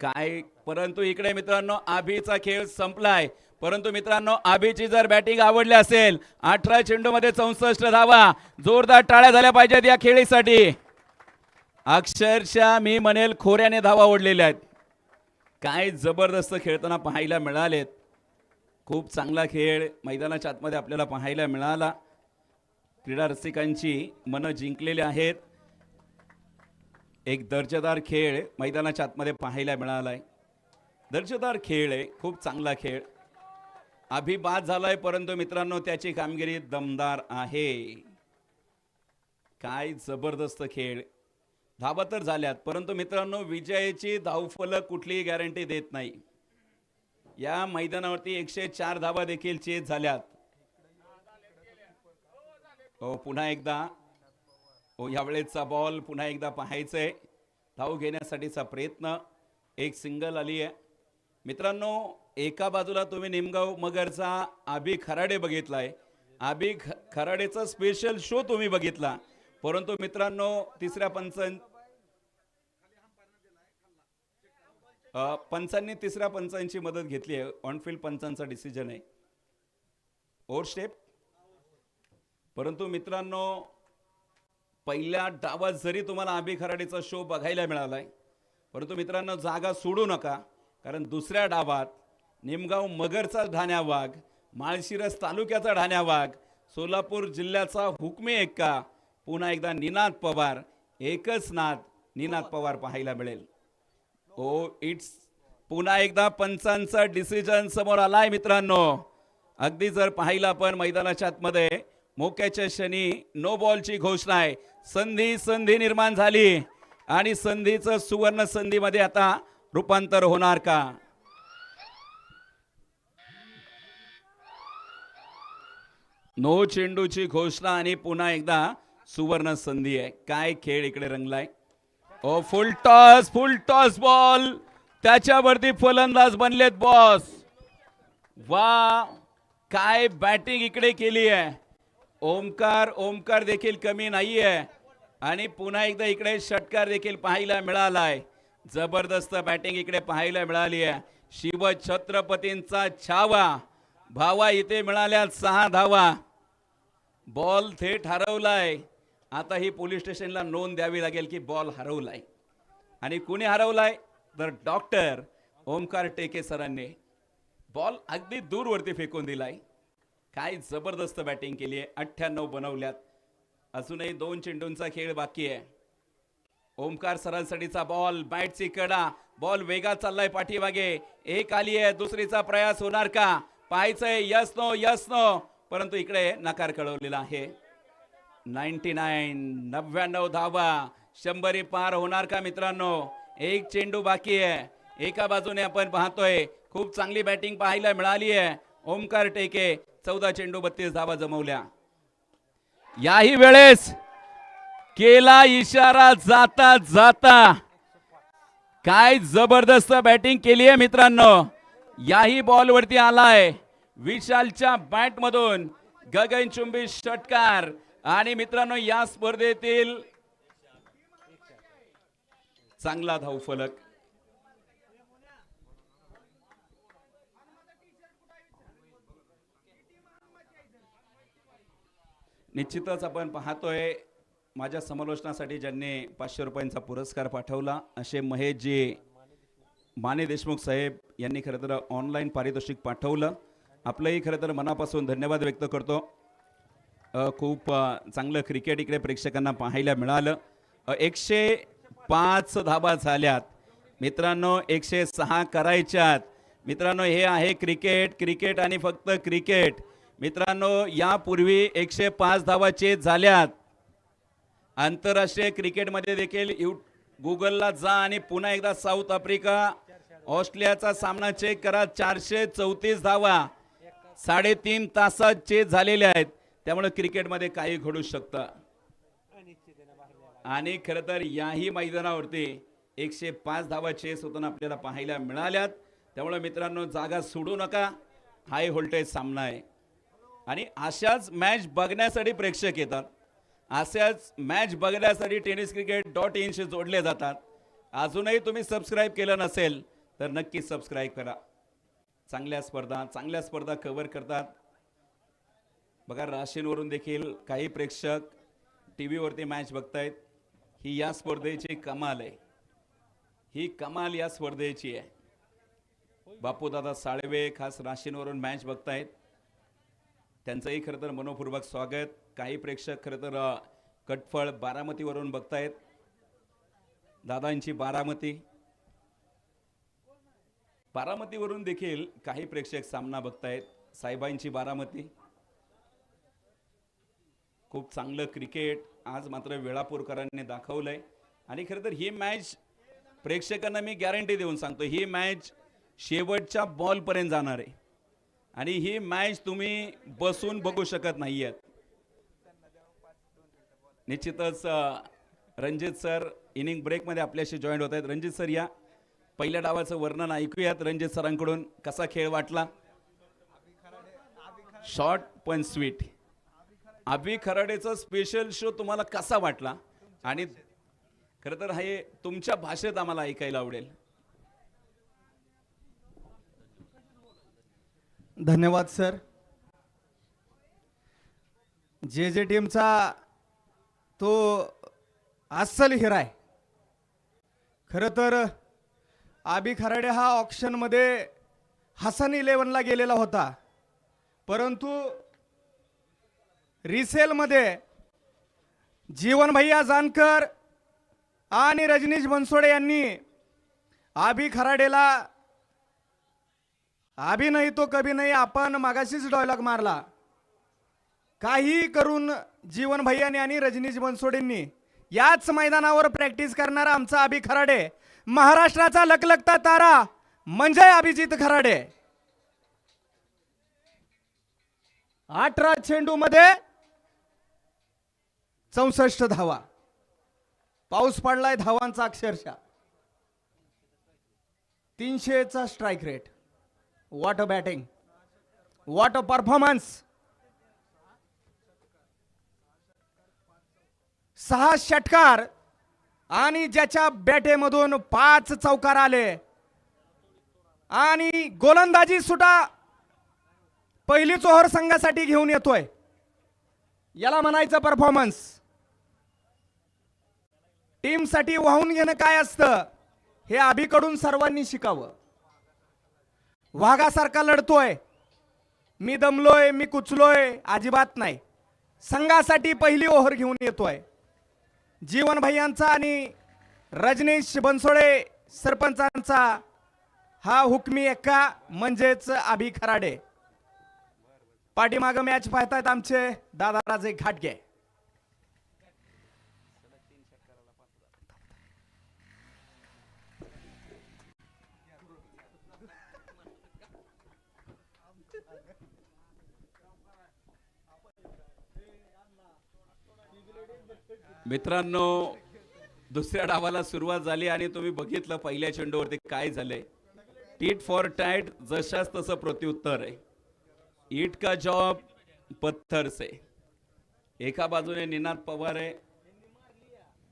काय परंतु इकडे मित्रांनो आभीचा खेळ संपलाय. परंतु मित्रांनो, आभीची जर बॅटिंग आवडली असेल, 18 चेंडूमध्ये 64 धावा, जोरदार टाळ्या झाल्या पाहिजेत या खेळीसाठी. अक्षरशः मी म्हणेल खोऱ्याने धावा ओढलेल्या आहेत. काय जबरदस्त खेळताना पाहायला मिळालेत. खूप चांगला खेळ मैदानाच्या आतमध्ये आपल्याला पाहायला मिळाला. क्रीडा रसिकांची मनं जिंकलेली आहेत. एक दर्जेदार खेळ मैदानाच्या आतमध्ये पाहायला मिळालाय. दर्जेदार खेळ आहे, खूप चांगला खेळ. आभी बाद झालाय, परंतु मित्रांनो त्याची कामगिरी दमदार आहे. काय जबरदस्त खेळ. धावा तर झाल्यात, परंतु मित्रांनो विजयाची धावफलक कुठलीही गॅरंटी देत नाही. या मैदानावरती 104 धावा देखील चेज झाल्यात. हो, पुन्हा एकदा हो, यावेळेचा बॉल पुन्हा एकदा पाहायचंय. धाव घेण्यासाठीचा प्रयत्न. एक सिंगल आली आहे. मित्रांनो, एका बाजूला तुम्ही निमगाव मगरचा आबी खराडे बघितलाय. आबी खराडेचा स्पेशल शो तुम्ही बघितला. परंतु मित्रांनो, तिसऱ्या पंचांनी तिसऱ्या पंचांची मदत घेतली आहे. ऑनफिल्ड पंचांचा डिसिजन आहे, ओव्हर स्टेप. परंतु मित्रांनो, पहिल्या डावात जरी तुम्हाला आबी खराडेचा शो बघायला मिळालाय, परंतु मित्रांनो जागा सोडू नका. कारण दुसऱ्या डावात निमगाव मगरचा ढाण्या वाघ, माळशिरस तालुक्याचा ढाण्या वाघ, सोलापूर जिल्ह्याचा हुकमी एक्का, पुन्हा एकदा निनाद पवार. एकच नाद निनाद पवार पाहायला मिळेल. ओ इट्स पुन्हा एकदा पंचांचा डिसिजन समोर आलाय मित्रांनो. अगदी जर पाहिलं आपण मैदानाच्या आतमध्ये मोक्याच्या क्षणी नो बॉलची घोषणा आहे. संधी निर्माण झाली आणि संधीचं सुवर्ण संधीमध्ये आता रूपांतर होणार का? नो चेंडूची घोषणा आणि पुन्हा एकदा सुवर्ण संधी आहे. काय खेळ इकडे रंगलाय. ओ फुल टॉस बॉल, त्याच्यावरती फलंदाज बनलेत बॉस. वा, काय बॅटिंग इकडे केली आहे. ओमकार देखील कमी नाहीये आणि पुन्हा एकदा इकडे षटकार देखील पाहायला मिळालाय. जबरदस्त बॅटिंग इकडे पाहायला मिळाली आहे. शिव छत्रपतींचा छावा. भावा इथे मिळाल्या 6 धावा. बॉल थेट हरवलाय. आता ही पोलीस स्टेशनला नोंद द्यावी लागेल की बॉल हरवलाय. आणि कुणी हरवलाय तर डॉक्टर ओमकार टेके सरांनी. बॉल अगदी दूरवरती फेकून दिलाय. काय जबरदस्त बॅटिंग केली आहे. 98 बनवल्यात. अजूनही 2 चेंडूंचा खेळ बाकी आहे. ओमकार सरांसाठीचा बॉल, बॅटची कडा, बॉल वेगात चाललाय पाठीमागे. एक आली आहे, दुसरीचा प्रयास होणार का पाहायचंय. यस नो परंतु इकडे नकार कळवलेला आहे. 99 धावा, 100 पार होणार का मित्रांनो. एक चेंडू बाकी आहे. एका बाजूने आपण पाहतोय खूप चांगली बॅटिंग पाहायला मिळाली आहे. ओमकार टेके 14 चेंडू 32 धावा जमवल्या. याही वेळेस केला इशारा जाता जाता. काय जबरदस्त बॅटिंग केली आहे मित्रांनो. याही बॉलवरती आलाय विशालच्या बॅट मधून गगनचुंबी षटकार. आणि मित्रांनो, या स्पर्धेतील चांगला धावफलक. निश्चितच आपण पाहतोय माझ्या समालोचनासाठी ज्यांनी 500 रुपयांचा पुरस्कार पाठवला असे महेशजी माने देशमुख साहेब यांनी खरं तर ऑनलाईन पारितोषिक पाठवलं. आपलंही खरं तर मनापासून धन्यवाद व्यक्त करतो. खूप चांगलं क्रिकेट इकडे प्रेक्षकांना पाहायला मिळालं. 105 धावा झाल्यात मित्रांनो, 106 करायच्यात मित्रांनो. हे आहे क्रिकेट, क्रिकेट आणि फक्त क्रिकेट मित्रांनो. यापूर्वी 105 धावा चेज झाल्यात. आंतरराष्ट्रीय क्रिकेटमध्ये देखील गुगलला जा आणि पुन्हा एकदा साऊथ आफ्रिका ऑस्ट्रेलियाचा सामना चेक करा. 434 धावा 3.5 तासात चेज झालेल्या आहेत. त्यामुळे क्रिकेटमध्ये काही घडू शकतं. आणि खरं तर याही मैदानावरती 105 धावा चेस होताना आपल्याला पाहायला मिळाल्यात. त्यामुळे मित्रांनो, जागा सोडू नका. हाय व्होल्टेज सामना आहे आणि अशाच मॅच बघण्यासाठी प्रेक्षक येतात. अशाच मॅच बघण्यासाठी tenniscricket.in शी जोडले जातात. अजूनही तुम्ही सबस्क्राईब केलं नसेल तर नक्की सबस्क्राईब करा. चांगल्या स्पर्धा कव्हर करतात. बघा, राशींवरून देखील काही प्रेक्षक टीव्हीवरती मॅच बघतायत. ही या स्पर्धेची कमाल आहे. ही कमाल या स्पर्धेची आहे. बापूदादा साळवे खास राशींवरून मॅच बघतायत. त्यांचंही खरं तर मनोपूर्वक स्वागत. काही प्रेक्षक खरं तर कटफळ बारामतीवरून बघतायत. दादांची बारामतीवरून देखील काही प्रेक्षक सामना बघतायत. साहेबांची बारामती. खूप चांगलं क्रिकेट आज मात्र वेळापूरकरांनी दाखवलंय. आणि खरं तर ही मॅच प्रेक्षकांना मी गॅरंटी देऊन सांगतो, ही मॅच शेवटच्या बॉलपर्यंत जाणार आहे आणि ही मॅच तुम्ही बसून बघू शकत नाहीयेत. निश्चितच रणजित सर इनिंग ब्रेकमध्ये आपल्याशी जॉईन होत आहेत. रणजित सर, या पहिल्या डावाचं वर्णन ऐकूयात रणजित सरांकडून. कसा खेळ वाटला? शॉर्ट पण स्वीट. अभि खराडेचा स्पेशल शो तुम्हाला कसा वाटला? आणि खरं तर हे तुमच्या भाषेत आम्हाला ऐकायला आवडेल. धन्यवाद सर. जे टीमचा तो अस्सल हिरा आहे. खरं तर आबी खराडे हा ऑक्शनमध्ये हसन 11ला गेलेला होता, परंतु रिसेलमध्ये जीवन भैया जानकर आणि रजनीश बनसोडे यांनी आबी खराडेला अभी नाही तो कभी नाही, आपण मागाशीच डायलॉग मारला, काही करून जीवन भैयानी आणि रजनीश बनसोडेंनी याच मैदानावर प्रॅक्टिस करणारा आमचा अभि खराडे, महाराष्ट्राचा लखलखता तारा म्हणजे अभिजित खराडे. 18 चेंडूमध्ये 64 धावा. पाऊस पडलाय धावांचा अक्षरशः. 300चा strike rate. What a batting, what a performance. 6 षटकार आणि ज्याच्या बॅटेमधून 5 चौकार आले आणि गोलंदाजी सुटा पहिलीच ओव्हर संघासाठी घेऊन येतोय. याला म्हणायचं परफॉर्मन्स. टीमसाठी वाहून घेणं काय असतं हे अभिकडून सर्वांनी शिकावं. वाघासारखा लढतोय, मी दमलोय, मी कुचलोय, अजिबात नाही. संघासाठी पहिली ओव्हर घेऊन येतोय. जीवन भैयांचा आणि रजनीश बनसोडे सरपंचांचा हा हुकमी एक्का म्हणजेच अभि खराडे. पाठीमागं मॅच पाहतायत आमचे दादाराजे घाटगे. मित्रांनो, दुसऱ्या डावाला सुरुवात झाली आणि तुम्ही बघितलं पहिल्या चेंडूवरती काय झालंय. टीट फॉर टॅट, जशाच तसं प्रत्युत्तर आहे. ईट का जॉब पत्थर से. एका बाजूने निनाद पवार आहे.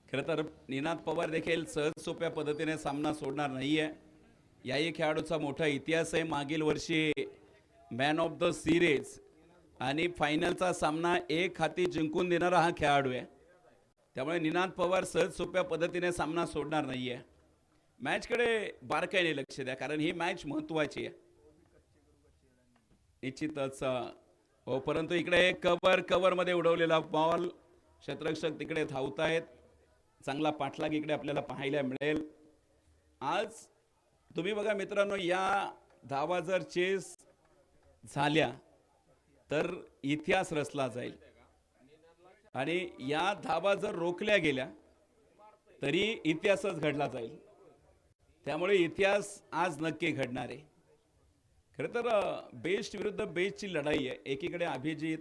खरं तर निनाद पवार देखील सहज सोप्या पद्धतीने सामना सोडणार नाहीये. याही खेळाडूचा मोठा इतिहास आहे. मागील वर्षी मॅन ऑफ द सिरीज आणि फायनलचा सामना एक हाती जिंकून देणारा हा खेळाडू आहे. त्यामुळे निनाद पवार सहज सोप्या पद्धतीने सामना सोडणार नाहीये. मॅचकडे बारकाईने लक्ष द्या, कारण ही मॅच महत्त्वाची आहे. निश्चितच हो, परंतु इकडे कव्हरमध्ये उडवलेला बॉल, क्षेत्ररक्षक तिकडे धावतायत. चांगला पाठलाग इकडे आपल्याला पाहायला मिळेल. आज तुम्ही बघा मित्रांनो, या धावा जर चेस झाल्या तर इतिहास रचला जाईल आणि या धावा जर रोखल्या गेल्या तरी इतिहासच घडला जाईल. त्यामुळे इतिहास आज नक्की घडणार आहे. खरं तर बेस्ट विरुद्ध बेस्टची लढाई आहे. एकीकडे अभिजित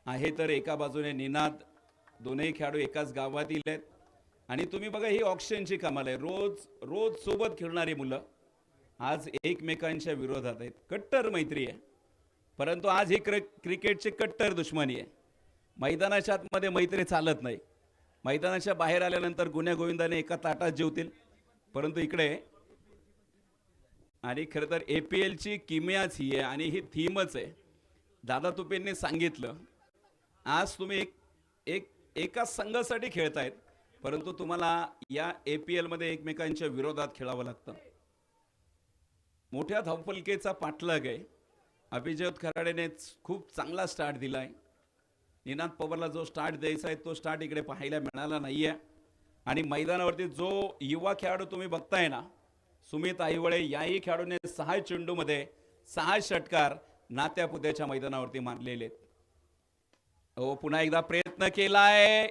आहे तर एका बाजूने निनाद. दोनही खेळाडू एकाच गावातील आहेत आणि तुम्ही बघा ही ऑक्शनची कमाल आहे. रोज रोज सोबत खेळणारी मुलं आज एकमेकांच्या विरोधात आहेत. कट्टर मैत्री आहे, परंतु आज ही क्रिकेटची कट्टर दुश्मनी आहे. मैदानाच्या आतमध्ये मैत्री चालत नाही. मैदानाच्या बाहेर आल्यानंतर गुन्ह्या गोविंदाने एका ताटात जेवतील, परंतु इकडे आणि खरं तर APLची किमयाच ही आहे आणि ही थीमच आहे. दादा तुपेंनी सांगितलं, आज तुम्ही एका संघासाठी खेळतायत, परंतु तुम्हाला या APL मध्ये एकमेकांच्या विरोधात खेळावं लागतं. मोठ्या धावफलकेचा पाठलाग आहे. अभिजित खराडेने खूप चांगला स्टार्ट दिलाय. निनाद पवारला जो स्टार्ट द्यायचा आहे तो स्टार्ट इकडे पाहायला मिळाला नाहीये आणि मैदानावरती जो युवा खेळाडू तुम्ही बघताय ना, सुमित आईवळे, याही खेळाडूने 6 चेंडूमध्ये 6 षटकार नात्या पुत्याच्या मैदानावरती मारलेले आहेत. पुन्हा एकदा प्रयत्न केलाय,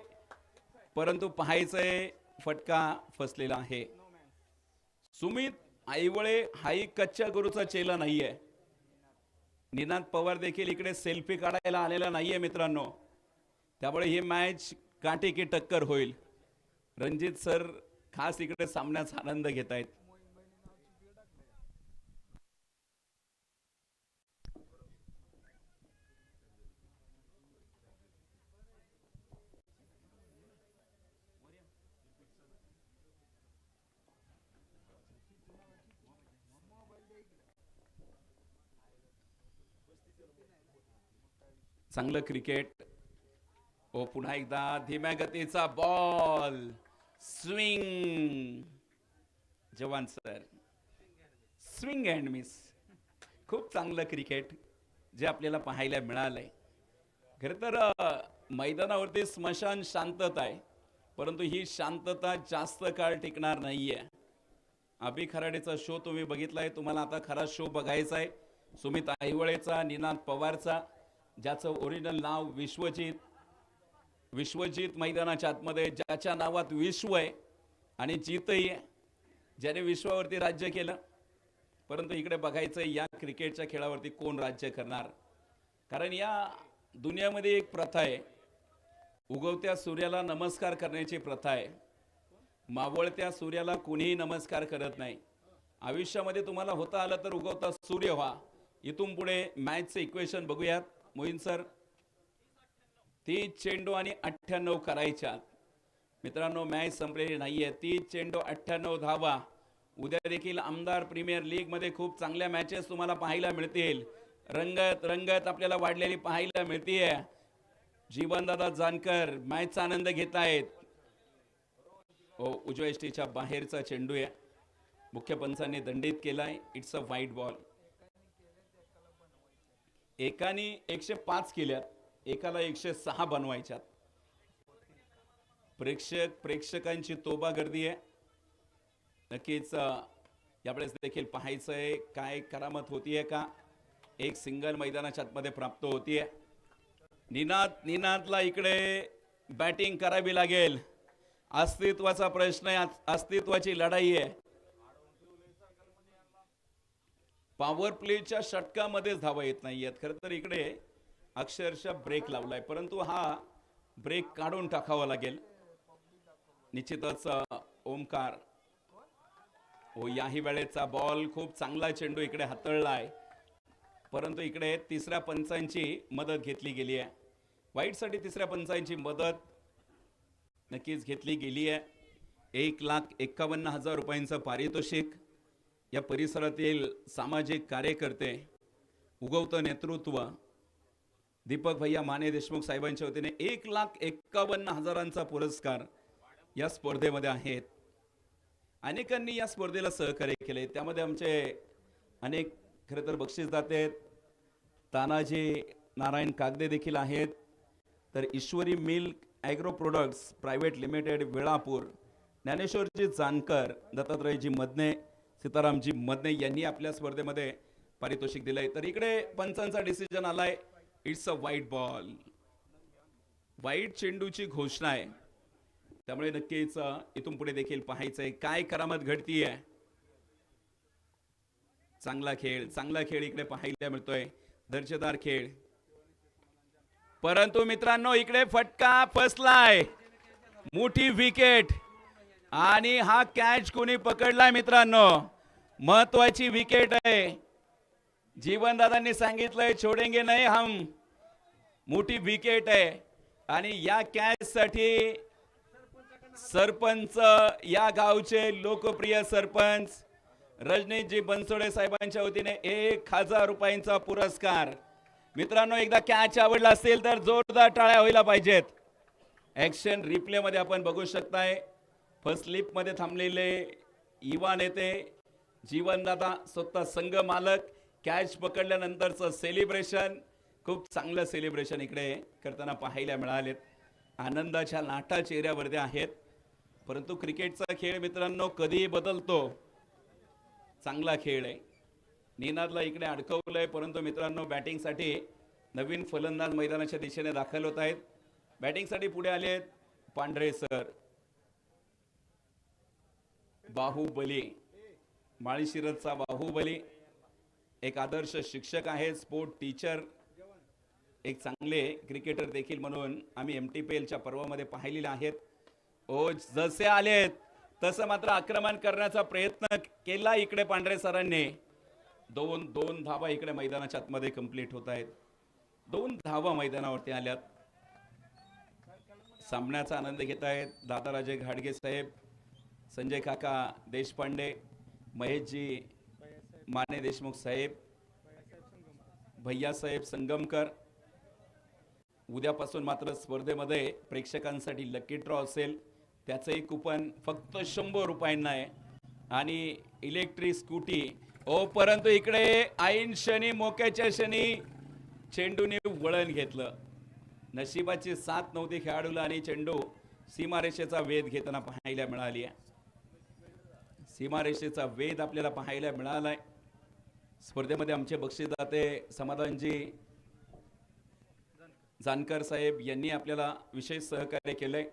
परंतु पाहायचंय फटका फसलेला आहे. सुमित आईवळे हाही कच्च्या गुरुचा चेला नाहीये. निनाद पवार देखील इकडे सेल्फी काढायला आलेला नाहीये मित्रांनो. त्यामुळे ही मॅच काठी की टक्कर होईल. रणजित सर खास इकडे सामन्याचा आनंद घेत आहेत. चांगलं क्रिकेट. पुन्हा एकदा धीम्या गतीचा बॉल, स्विंग. जवान सर, स्विंग अँड मिस. खूप चांगलं क्रिकेट जे आपल्याला पाहायला मिळालंय. खरं तर मैदानावरती स्मशान शांतता आहे, परंतु ही शांतता जास्त काळ टिकणार नाहीये. अभि खराडेचा शो तुम्ही बघितलाय, तुम्हाला आता खरा शो बघायचा आहे. सुमित आईवळेचा, निनाद पवारचा, ज्याचं ओरिजिनल नाव विश्वजित मैदानाच्या आतमध्ये ज्याच्या नावात विश्व आहे आणि जीतही आहे, ज्याने विश्वावरती राज्य केलं. परंतु इकडे बघायचं या क्रिकेटच्या खेळावरती कोण राज्य करणार. कारण या दुनियामध्ये एक प्रथा आहे, उगवत्या सूर्याला नमस्कार करण्याची प्रथा आहे. मावळत्या सूर्याला कोणीही नमस्कार करत नाही. आयुष्यामध्ये तुम्हाला होता आलं तर उगवता सूर्य व्हा. इथून पुढे मॅचचं इक्वेशन बघूयात. मोहीन सर, 30 चेंडू आणि 98 करायच्या. मित्रांनो, मॅच संपलेली नाहीये. 30 चेंडू 98 धावा. उद्या देखील आमदार प्रीमियर लीग मध्ये खूप चांगल्या मॅचेस तुम्हाला पाहायला मिळतील. रंगत आपल्याला वाढलेली पाहायला मिळतीये. जीवनदादा जानकर मॅचचा आनंद घेत आहेत. उजव्या एसटीच्या बाहेरचा चेंडू आहे. मुख्य पंचांनी दंडित केलाय. It's a white ball. एकाने 105 केल्यात, एकाला 106 बनवायच्यात. प्रेक्षकांची तोबा गर्दी आहे. नक्कीच यावेळेस देखील पाहायचंय काय करामत होतीये का. एक सिंगल मैदानाच्या आतमध्ये प्राप्त होतीये. निनादला इकडे बॅटिंग करावी लागेल. अस्तित्वाचा प्रश्न आहे, अस्तित्वाची लढाई आहे. पॉवर प्लेच्या षटकामध्येच धावा येत नाहीयेत. खरं तर इकडे अक्षरशः ब्रेक लावलाय, परंतु हा ब्रेक काढून टाकावा लागेल. निश्चितच ओमकार. याही वेळेचा बॉल, खूप चांगला चेंडू इकडे हाताळलाय, परंतु इकडे तिसऱ्या पंचांची मदत घेतली गेली आहे. वाईटसाठी तिसऱ्या पंचांची मदत नक्कीच घेतली गेली आहे. 1,51,000 रुपयांचं पारितोषिक. या परिसरातील सामाजिक कार्यकर्ते, उगवतं नेतृत्व, दीपक भैया माने देशमुख साहेबांच्या वतीने 1,51,000चा पुरस्कार या स्पर्धेमध्ये आहेत. अनेकांनी या स्पर्धेला सहकार्य केले. त्यामध्ये आमचे अनेक खरं तर बक्षीसदाते आहेत. तानाजी नारायण कागदे देखील आहेत. तर Ishwari milk agro products private limited Velapur, ज्ञानेश्वरजी जानकर, दत्तात्रयजी मदने, सीतारामजी मदने यांनी आपल्या स्पर्धेमध्ये पारितोषिक दिलंय. तर इकडे पंचांचा डिसिजन आलाय, it's a white ball. White चेंडूची घोषणा आहे, त्यामुळे नक्कीच इथून पुढे देखील पाहायचंय काय करामत घडतीये. चांगला खेळ इकडे पाहायला मिळतोय, दर्जेदार खेळ. परंतु मित्रांनो इकडे फटका फसलाय, मोठी विकेट आणि हा कॅच कोणी पकडलाय मित्रांनो, महत्वाची विकेट आहे. जीवनदादांनी सांगितलंय छोडेंगे नाही हम, मोठी विकेट आहे. आणि या कॅच साठी सरपंच, या गावचे लोकप्रिय सरपंच रजनीशजी बनसोडे साहेबांच्या वतीने 1000 रुपयांचा पुरस्कार. मित्रांनो एकदा कॅच आवडला असेल तर जोरदार टाळ्या व्हायला पाहिजेत. ऍक्शन रिप्ले मध्ये आपण बघू शकताय, फर्स्ट स्लिप मध्ये थांबलेले युवा नेते जीवनदादा, स्वतः संघ मालक, कॅच पकडल्यानंतरचं सेलिब्रेशन, खूप चांगलं सेलिब्रेशन इकडे करताना पाहायला मिळालेत. आनंदाच्या लाटा चेहऱ्यावरती आहेत. परंतु क्रिकेटचा खेळ मित्रांनो कधीही बदलतो. चांगला खेळ आहे. निनादला इकडे अडकवलंय, परंतु मित्रांनो बॅटिंगसाठी नवीन फलंदाज मैदानाच्या दिशेने दाखल होत आहेत. बॅटिंगसाठी पुढे आलेत पांढरे सर, बाहुबली, माळशिरसचा बाहुबली, एक आदर्श शिक्षक आहे, स्पोर्ट टीचर, एक चांगले क्रिकेटर देखील म्हणून आम्ही MTPLच्या पर्वामध्ये पाहिलेले आहेत. ओ जसे आलेत तसं मात्र आक्रमण करण्याचा प्रयत्न केला इकडे पांढरे सरांनी. दोन धावा इकडे मैदानाच्या आतमध्ये कंप्लीट होत आहेत. 2 धावा मैदानावरती आल्यात. सामन्याचा आनंद घेत आहेत दादाराजे घाडगे साहेब, संजय काका देशपांडे, महेशजी माने देशमुख साहेब, भैयासाहेब संगमकर. उद्यापासून मात्र स्पर्धेमध्ये प्रेक्षकांसाठी लकी ड्रॉ असेल, त्याचंही कुपन फक्त 100 रुपयांना आहे आणि इलेक्ट्रिक स्कूटी. परंतु इकडे ऐन क्षणी, मोक्याच्या क्षणी चेंडूने वळण घेतलं. नशिबाची साथ नव्हती खेळाडूला आणि चेंडू सीमारेषेचा वेध घेताना पाहायला मिळाली आहे. सीमारेषेचा वेध आपल्याला पाहायला मिळालाय. स्पर्धेमध्ये आमचे बक्षीसदाते समाधानजी जानकर साहेब यांनी आपल्याला विशेष सहकार्य केलंय.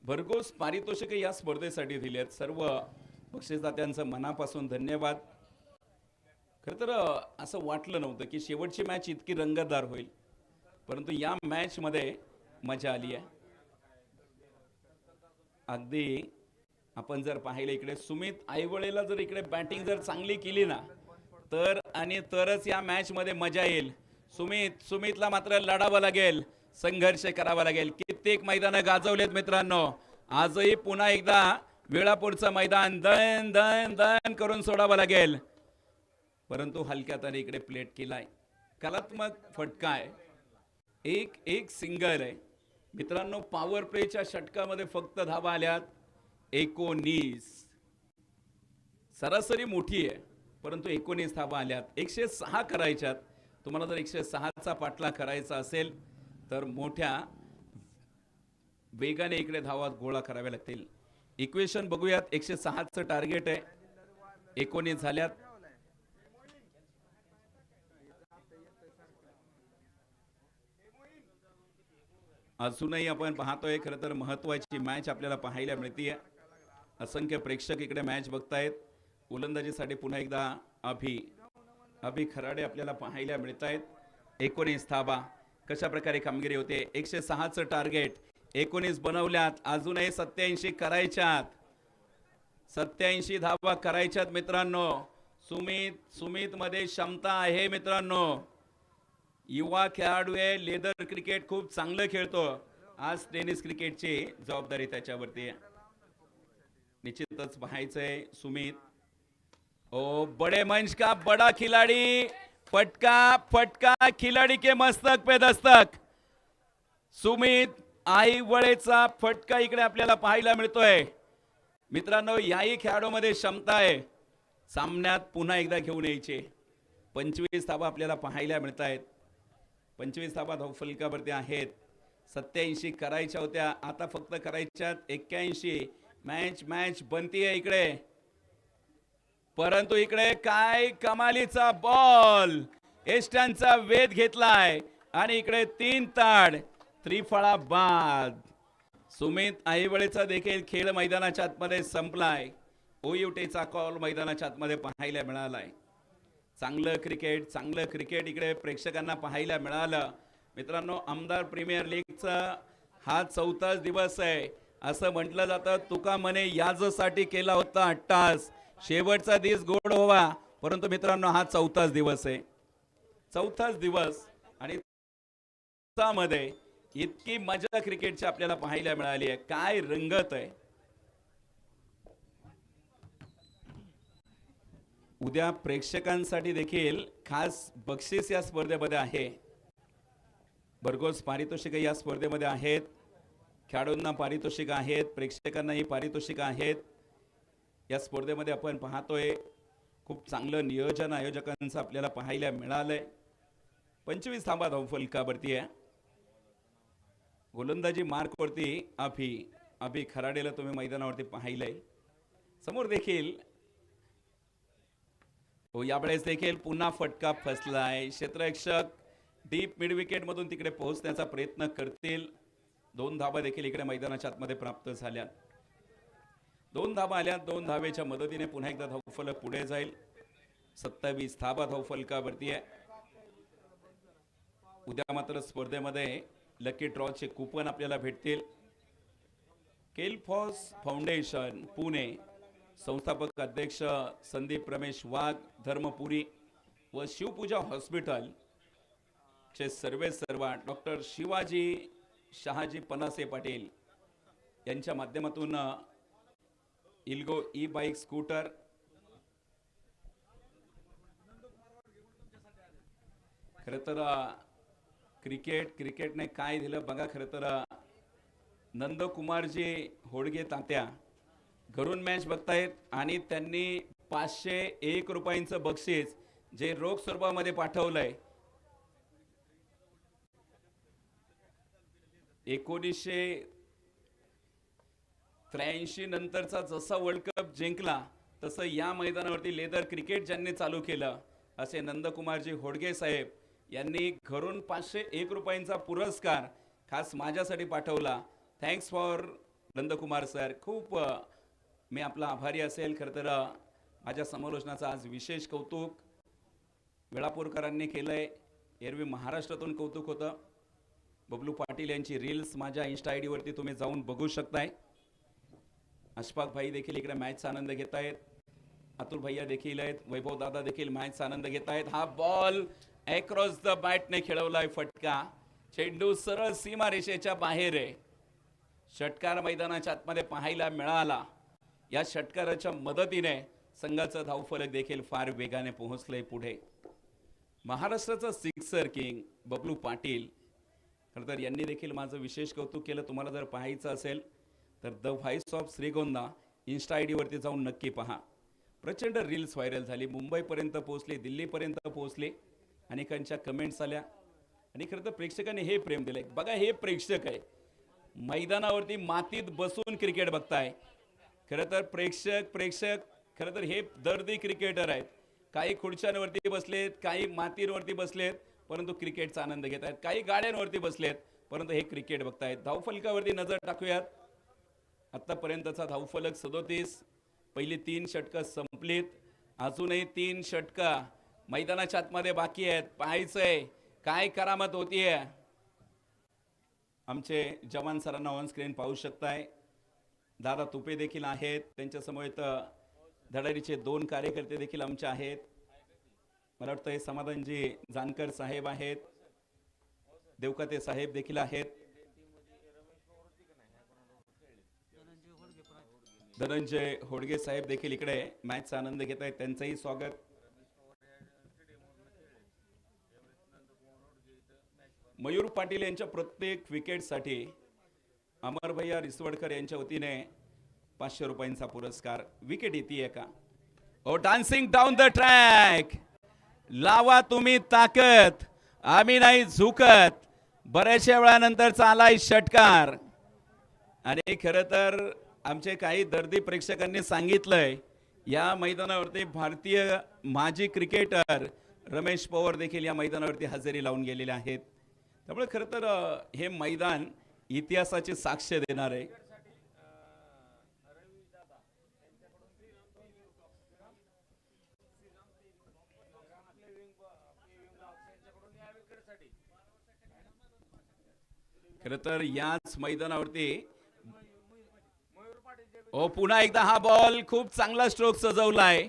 भरघोस पारितोषिक या स्पर्धेसाठी दिलेत. सर्व बक्षीसदात्यांचं मनापासून धन्यवाद. खरं तर असं वाटलं नव्हतं की शेवटची मॅच इतकी रंगतदार होईल, परंतु या मॅच मध्ये मजा आली आहे. अगदी आपण जर पाहिलं इकडे सुमित आईवळेला जर इकडे बॅटिंग जर चांगली केली ना तर आणि तरच या मॅच मध्ये मजा येईल. सुमितला मात्र लढावं लागेल, संघर्ष करावा लागेल. कित्येक मैदानं गाजवलेत मित्रांनो, आजही पुन्हा एकदा वेळापूरचं मैदान दन दन दन करून सोडावं लागेल. परंतु हलक्या ताने इकडे प्लेट केलाय. कलात्मक फटका आहे, एक सिंगल आहे मित्रांनो. पॉवर प्लेच्या षटकामध्ये फक्त धावा आल्यात 19. सरासरी मोठी आहे परंतु 19 धावा आल्यात. 106 करायच्यात. तुम्हाला जर 106चा पाठलाग करायचा असेल तर मोठ्या वेगाने इकडे धावा गोळा कराव्या लागतील. इक्वेशन बघूयात. 106चं टार्गेट आहे, 19 झाल्यात. अजूनही आपण पाहतोय खरं तर महत्वाची मॅच आपल्याला पाहायला मिळते. असंख्य प्रेक्षक इकडे मॅच बघतायत. गोलंदाजीसाठी पुन्हा एकदा अभि खराडे आपल्याला पाहायला मिळत आहेत. 19 धावा. कशा प्रकारे कामगिरी होते. 106चं टार्गेट, 19 बनवल्यात. अजूनही 87 करायच्यात. 87 धावा करायच्यात मित्रांनो. सुमित मध्ये क्षमता आहे मित्रांनो. युवा खेळाडू आहे, लेदर क्रिकेट खूप चांगलं खेळतो. आज टेनिस क्रिकेटची जबाबदारी त्याच्यावरती आहे. निश्चितच पाहायचंय सुमित. बड़े मंच का बड़ा खिलाड़ी, फटका खिलाड़ी के मस्तक पे दस्तक. सुमित आईवळेचा फटका इकडे आपल्याला पाहायला मिळतोय मित्रांनो. याही खेळाडूमध्ये क्षमता आहे. सामन्यात पुन्हा एकदा घेऊन यायचे. 25 धावा आपल्याला पाहायला मिळत आहेत. 25 धावा धावफलकावरती आहेत. 87 करायच्या होत्या, आता फक्त करायच्यात 81. मॅच मॅच बनतीये इकडे, परंतु इकडे काय कमालीचा बॉल, एस्टांचा वेध घेतलाय आणि इकडे 3 ताड, त्रिफळा बाद. सुमित आईवळेचा देखील खेळ मैदानाच्या आतमध्ये संपलाय. ओयुटेचा कॉल मैदानाच्या आतमध्ये पाहायला मिळालाय. चांगलं क्रिकेट इकडे प्रेक्षकांना पाहायला मिळालं. मित्रांनो, आमदार प्रीमियर लीगचा हा 4थाच दिवस आहे. असं म्हटलं जातं, तुका म्हणे याजसाठी केला होता अट्टास, शेवटचा दिवस गोड व्हावा. परंतु मित्रांनो, हा 4थाच दिवस आहे. 4थाच दिवस आणि त्यामध्ये इतकी मजा क्रिकेटची आपल्याला पाहायला मिळाली आहे. काय रंगत आहे. उद्या प्रेक्षकांसाठी देखील खास बक्षीस या स्पर्धेमध्ये आहे. भरघोस पारितोषिक या स्पर्धेमध्ये आहेत. खेळाडूंना पारितोषिक आहेत, प्रेक्षकांनाही पारितोषिक आहेत. या स्पर्धेमध्ये आपण पाहतोय खूप चांगलं नियोजन आयोजकांचं आपल्याला पाहायला मिळालंय. 25 धावा धावफलकावरती आहे. गोलंदाजी मार्कवरती अभि खराडेला तुम्ही मैदानावरती पाहिलंय. समोर देखील यावेळेस देखील पुन्हा फटका फसलाय. क्षेत्ररक्षक डीप मिड विकेट मधून तिकडे पोहोचण्याचा प्रयत्न करतील. 2 धावा देखील इकडे मैदानाच्या आतमध्ये प्राप्त झाल्या. 2 धावा आल्या. 2 धावेच्या मदतीने पुन्हा एकदा धावफलक पुढे जाईल. 27 धावा धावफलकावरती आहे. उद्या मात्र स्पर्धेमध्ये लकी ड्रॉचे कुपन आपल्याला भेटतील. केलफॉस फाउंडेशन पुणे, संस्थापक अध्यक्ष संदीप रमेश वाघ धर्मपुरी व शिवपूजा हॉस्पिटल चे सर्वेसर्वा डॉक्टर शिवाजी शहाजी पनासे पाटील यांच्या माध्यमातून इल्गो ई बाईक स्कूटर, खरं तर क्रिकेटने काय दिलं बघा. खरं तर नंदकुमारजी होडगे तात्या घरून मॅच बघतायत आणि त्यांनी 501 रुपयांचं बक्षीस जे रोख स्वरूपामध्ये पाठवलंय. 1983 नंतरचा जसा वर्ल्ड कप जिंकला तसं या मैदानावरती लेदर क्रिकेट ज्यांनी चालू केलं असे नंदकुमारजी होडगे साहेब यांनी घरून 501 रुपयांचा पुरस्कार खास माझ्यासाठी पाठवला. Thanks for Nandkumar sir. खूप मी आपला आभारी असेल. खरं तर माझ्या समालोचनाचं आज विशेष कौतुक वेळापूरकरांनी केलंय. एरवी महाराष्ट्रातून कौतुक होतं. बबलू पाटील यांची रील्स माझ्या इन्स्टा आय डीवरती तुम्ही जाऊन बघू शकताय. अशफाक भाई देखील इकडे मॅचचा आनंद घेत आहेत. अतुल भैया देखील आहेत. वैभव दादा देखील मॅचचा आनंद घेत आहेत. हा बॉल अक्रॉस द बॅटने खेळवलाय फटका. चेंडू सरळ सीमा रेषेच्या बाहेर आहे. षटकार मैदानाच्या आतमध्ये पाहायला मिळाला. या षटकाराच्या मदतीने संघाचं धावफलक देखील फार वेगाने पोहोचलंय पुढे. महाराष्ट्राचा सिक्सर किंग बबलू पाटील खरं तर यांनी देखील माझं विशेष कौतुक केलं. तुम्हाला जर पाहायचं असेल तर the voice of Shrigonda insta आय डीवरती जाऊन नक्की पहा. प्रचंड रील्स व्हायरल झाली. मुंबईपर्यंत पोहोचली, दिल्लीपर्यंत पोहोचली. अनेकांच्या कमेंट्स आल्या आणि खरं तर प्रेक्षकांनी हे प्रेम दिलंय. बघा, हे प्रेक्षक आहे मैदानावरती मातीत बसून क्रिकेट बघताय. खरं तर प्रेक्षक खरं तर हे दर्दी क्रिकेटर आहेत. काही खुर्च्यांवरती बसलेत, काही मातींवरती बसलेत, परंतु क्रिकेटचा आनंद घेत आहेत. काही गाड्यांवरती बसलेत, परंतु हे क्रिकेट बघतायत. धावफलकावरती नजर टाकूयात. आतापर्यंतचा धावफलक 37. पहिली 3 षटकं संपलीत. अजूनही 3 षटकं मैदानाच्या आतमध्ये बाकी आहेत. पाहायचंय काय करामत होतीये. आमचे जवान सरांना ऑन स्क्रीन पाहू शकताय. दादा तुपे देखील आहेत. त्यांच्यासमोर धडाडीचे 2 कार्यकर्ते देखील आमचे आहेत. मला वाटतं हे समाधानजी जानकर साहेब आहेत. देवकाते साहेब देखील आहेत. धनंजय होडगे साहेब देखील इकडे मॅचचा आनंद घेत आहेत. त्यांचंही स्वागत. मयूर पाटील यांच्या प्रत्येक विकेटसाठी अमर भैया रिसवडकर यांच्या वतीने 500 रुपयांचा पुरस्कार. विकेट येते का? ओ डान्सिंग डाऊन द ट्रॅक. लावा तुम्ही ताकद, आम्ही नाही झुकत. बऱ्याचशा वेळानंतरचा आलाय षटकार. आणि खरं तर आमचे काही दर्दी प्रेक्षकांनी सांगितलंय या मैदानावरती भारतीय माजी क्रिकेटर रमेश पवार देखील या मैदानावरती हजेरी लावून गेलेले आहेत. त्यामुळे खरं तर हे मैदान इतिहासाची साक्ष देणार आहे. खरं तर याच मैदानावरती पुन्हा एकदा हा बॉल खूप चांगला स्ट्रोक सजवलाय.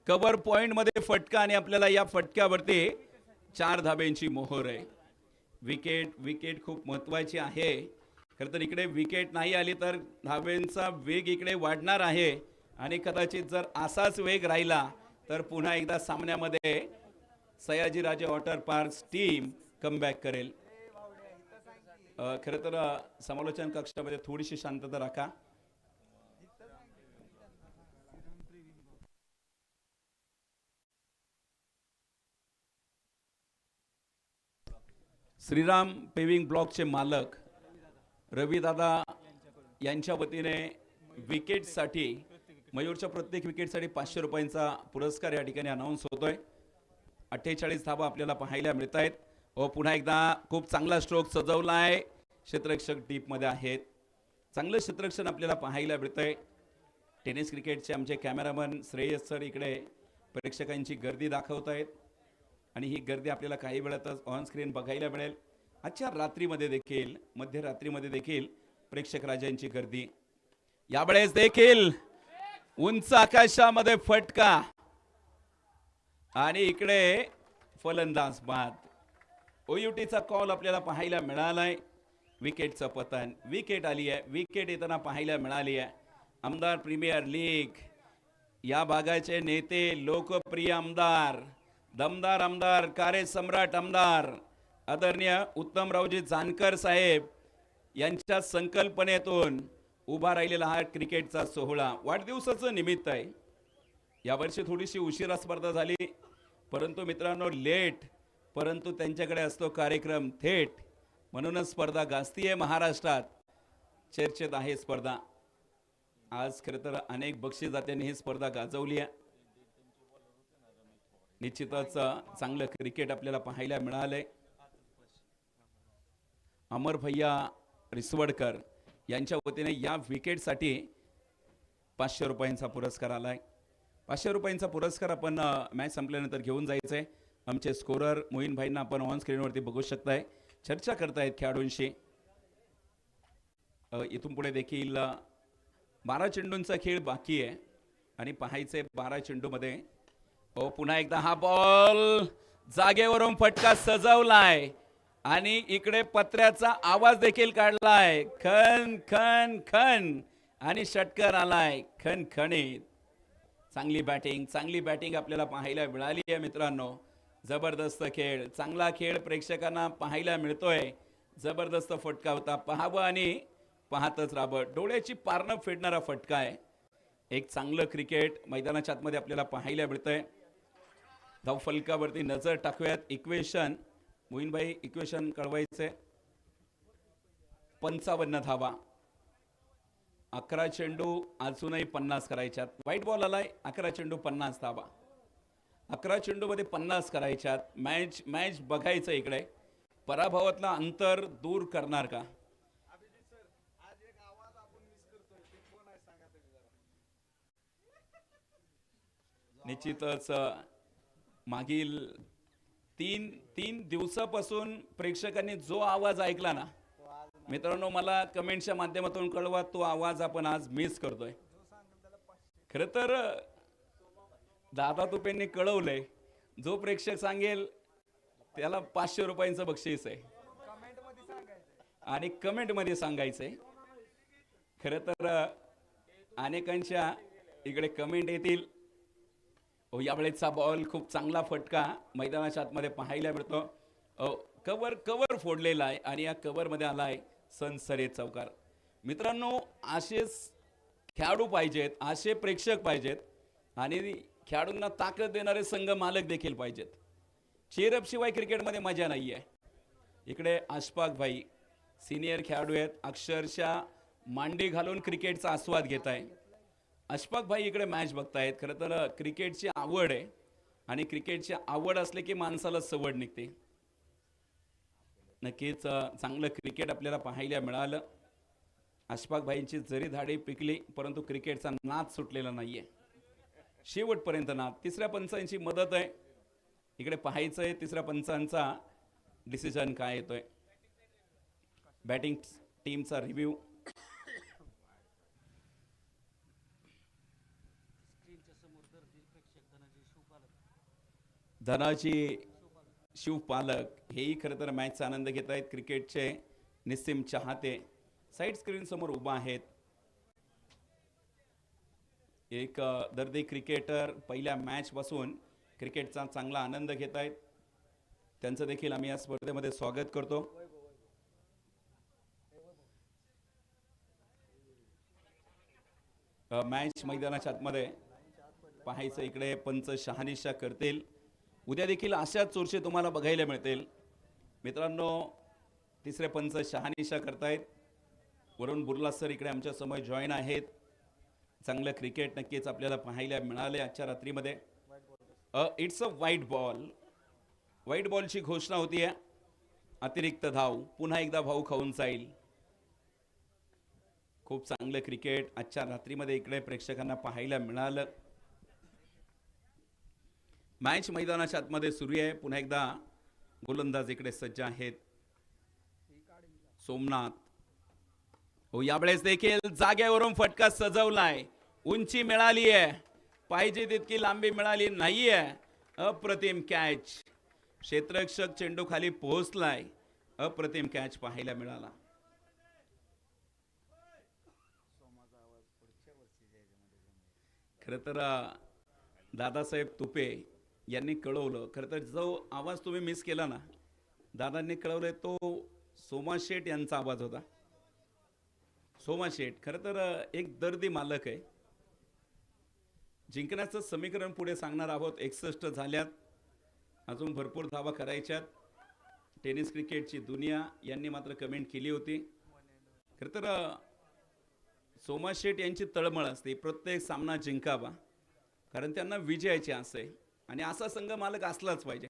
कव्हर पॉइंट मध्ये फटका आणि आपल्याला या फटक्यावरती 4 धाब्यांची मोहर आहे. विकेट खूप महत्वाची आहे. खरं तर इकडे विकेट नाही आली तर धाब्यांचा वेग इकडे वाढणार आहे आणि कदाचित जर असाच वेग राहिला तर पुन्हा एकदा सामन्यामध्ये Sayajiraje water parks team comeback करेल. खरं तर समालोचन कक्षामध्ये थोडीशी शांतता राखा. श्रीराम पेविंग ब्लॉकचे मालक रविदादा यांच्या वतीने विकेटसाठी मयूरच्या प्रत्येक विकेटसाठी 500 रुपयांचा पुरस्कार या ठिकाणी अनाऊन्स होतोय. 48 धावा आपल्याला पाहायला मिळत आहेत. पुन्हा एकदा खूप चांगला स्ट्रोक सजवलाय. क्षेत्ररक्षक डीपमध्ये आहेत. चांगलं क्षेत्ररक्षण आपल्याला पाहायला मिळतंय. टेनिस क्रिकेटचे आमचे कॅमेरामन श्रेयस सर इकडे प्रेक्षकांची गर्दी दाखवत आहेत आणि ही गर्दी आपल्याला काही वेळातच ऑन स्क्रीन बघायला मिळेल. आजच्या रात्रीमध्ये देखील मध्यरात्रीमध्ये देखील प्रेक्षक राजांची गर्दी. यावेळेस देखील उंच आकाशामध्ये फटका आणि इकडे फलंदाज बाद. ओयूटीचा कॉल आपल्याला पाहायला मिळालाय. विकेटचं पतन. विकेट आली आहे. विकेट येताना पाहायला मिळाली आहे. आमदार प्रीमियर लीग या भागाचे नेते, लोकप्रिय आमदार, दमदार आमदार, कार्यसम्राट आमदार आदरणीय उत्तमरावजी जानकर साहेब यांच्या संकल्पनेतून उभा राहिलेला हा क्रिकेटचा सोहळा वाढदिवसाचं निमित्त आहे. यावर्षी थोडीशी उशिरा स्पर्धा झाली परंतु मित्रांनो लेट परंतु त्यांच्याकडे असतो कार्यक्रम थेट. म्हणूनच स्पर्धा गाजतीये महाराष्ट्रात. चर्चेत आहे स्पर्धा. आज खरं तर अनेक बक्षीसदात्यांनी ही स्पर्धा गाजवली आहे. निश्चितच चांगलं क्रिकेट आपल्याला पाहायला मिळालंय. अमर भैया रिसवडकर यांच्या वतीने या विकेटसाठी 500 रुपयांचा पुरस्कार आलाय. 500 रुपयांचा पुरस्कार आपण मॅच संपल्यानंतर घेऊन जायचंय. आमचे स्कोरर मोहीन भाईंना आपण ऑन स्क्रीनवरती बघू शकताय. चर्चा करतायत खेळाडूंशी. इथून पुढे देखील 12 चेंडूंचा खेळ बाकी आहे आणि पाहायचे 12 चेंडूमध्ये पुन्हा एकदा हा बॉल जागेवरून फटका सजवलाय आणि इकडे पत्र्याचा आवाज देखील काढलाय. खन खन खन आणि षटकार आलाय खणखणीत. चांगली बॅटिंग आपल्याला पाहायला मिळाली आहे मित्रांनो. जबरदस्त खेळ, चांगला खेळ प्रेक्षकांना पाहायला मिळतोय. जबरदस्त फटका होता. पाहावं आणि पाहतच राहावं. डोळ्याची पारणं फेडणारा फटका आहे. एक चांगलं क्रिकेट मैदानाच्या आतमध्ये आपल्याला पाहायला मिळतंय. धावफलकावरती नजर टाकूयात. Equation मोहीनभाई equation कळवायचे. 55 धावा. 11 चेंडू अजूनही 50 करायच्यात. व्हाईट बॉल आलाय. 11 चेंडू 50 धावा. 11 चेंडूमध्ये 50 करायच्यात. मॅच बघायचं इकडे. पराभवातला अंतर दूर करणार का? निश्चितच मागील तीन दिवसापासून प्रेक्षकांनी जो आवाज ऐकला ना मित्रांनो, मला कमेंटच्या माध्यमातून कळवा. तो आवाज आपण आज मिस करतोय. खरं तर दादा तुपेंनी कळवलंय जो प्रेक्षक सांगेल त्याला 500 रुपयांचं बक्षीस आहे आणि कमेंटमध्ये सांगायचंय. खरं तर अनेकांच्या इकडे कमेंट येतील. यावेळेचा बॉल खूप चांगला फटका मैदानाच्या आतमध्ये पाहायला मिळतो. कव्हर फोडलेला आहे आणि या कव्हरमध्ये आलाय सनसरे चौकार. मित्रांनो, असेच खेळाडू पाहिजेत, असे प्रेक्षक पाहिजेत आणि खेळाडूंना ताकद देणारे संघ मालक देखील पाहिजेत. चेअरअप शिवाय क्रिकेटमध्ये मजा नाही आहे. इकडे अशफाक भाई सिनियर खेळाडू आहेत, अक्षरशः मांडी घालून क्रिकेटचा आस्वाद घेत आहे. अशफाक भाई इकडे मॅच बघतायत. खरं तर क्रिकेटची आवड आहे आणि क्रिकेटची आवड असले की माणसाला सवड निघते. नक्कीच चांगलं क्रिकेट आपल्याला पाहायला मिळालं. अशफाक भाईंची जरी धाडी पिकली परंतु क्रिकेटचा नाद सुटलेला नाहीये, शेवटपर्यंत नाद. तिसऱ्या पंचांची मदत आहे, इकडे पाहायचं आहे तिसऱ्या पंचांचा डिसिजन काय येतोय. बॅटिंग टीमचा रिव्ह्यू. धनाजी शिवपालक हेही खरं तर मॅचचा आनंद घेत आहेत. क्रिकेटचे निस्सीम चाहते साईड स्क्रीन समोर उभा आहेत. एक दर्दी क्रिकेटर पहिल्या मॅच पासून क्रिकेटचा चांगला आनंद घेत आहेत. त्यांचं देखील आम्ही या स्पर्धेमध्ये स्वागत करतो. मॅच मैदानाच्या आतमध्ये पाहायचं, इकडे पंच शहानिशा करतील. उद्या देखील अशाच चोरशे तुम्हाला बघायला मिळतील. मित्रांनो, तिसरे पंच शहानिशा करतायत. वरुण बुर्ला सर इकडे आमच्या समोर जॉईन आहेत. चांगलं क्रिकेट नक्कीच आपल्याला पाहायला मिळाले आजच्या रात्रीमध्ये. It's a white ball. White बॉलची घोषणा होतीये. अतिरिक्त धाव, पुन्हा एकदा भाऊ खाऊन जाईल. खूप चांगलं क्रिकेट आजच्या रात्रीमध्ये इकडे प्रेक्षकांना पाहायला मिळालं. मॅच मैदानाच्या आतमध्ये सुरू आहे. पुन्हा एकदा गोलंदाज इकडे सज्ज आहेत. सोमनाथ हो, यावेळेस देखील जागेवरून फटका सजवलाय. उंची मिळाली आहे, पाहिजे तितकी लांबी मिळाली नाहीये. अप्रतिम कॅच. क्षेत्ररक्षक चेंडू खाली पोहोचलाय. अप्रतिम कॅच पाहायला मिळाला. खरं तर दादासाहेब तुपे यांनी कळवलं. खरं तर जो आवाज तुम्ही मिस केला ना, दादांनी कळवलंय तो सोमा शेठ यांचा आवाज होता. सोमा शेठ खरं तर एक दर्दी मालक आहे. जिंकण्याचं समीकरण पुढे सांगणार आहोत. 61 झाल्यात, अजून भरपूर धावा करायच्यात. टेनिस क्रिकेटची दुनिया यांनी मात्र कमेंट केली होती. खरं तर सोमा शेठ यांची तळमळ असते प्रत्येक सामना जिंकावा, कारण त्यांना विजयाची आस आहे आणि असा संघ मालक असलाच पाहिजे.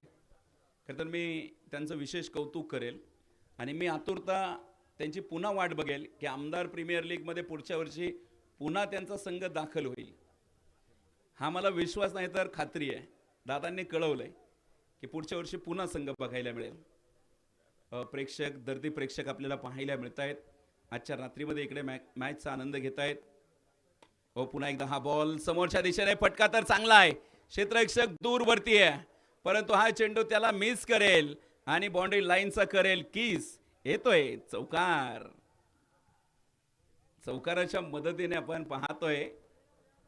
खरं तर मी त्यांचं विशेष कौतुक करेल आणि मी आतुरता त्यांची पुन्हा वाट बघेल की आमदार प्रीमियर लीगमध्ये पुढच्या वर्षी पुन्हा त्यांचा संघ दाखल होईल. हा मला विश्वास नाही तर खात्री आहे. दादांनी कळवलंय की पुढच्या वर्षी पुन्हा संघ बघायला मिळेल. प्रेक्षक दर्दी प्रेक्षक आपल्याला पाहायला मिळत आहेत. आजच्या रात्रीमध्ये इकडे मॅचचा आनंद घेत आहेत. हो, पुन्हा एकदा हा बॉल समोरच्या दिशेने. फटका तर चांगला आहे. क्षेत्ररक्षक दूर वरती आहे, परंतु हा चेंडू त्याला मिस करेल आणि बाउंड्री लाईनचा करेल किस. येतोय चौकार. चौकाराच्या मदतीने आपण पाहतोय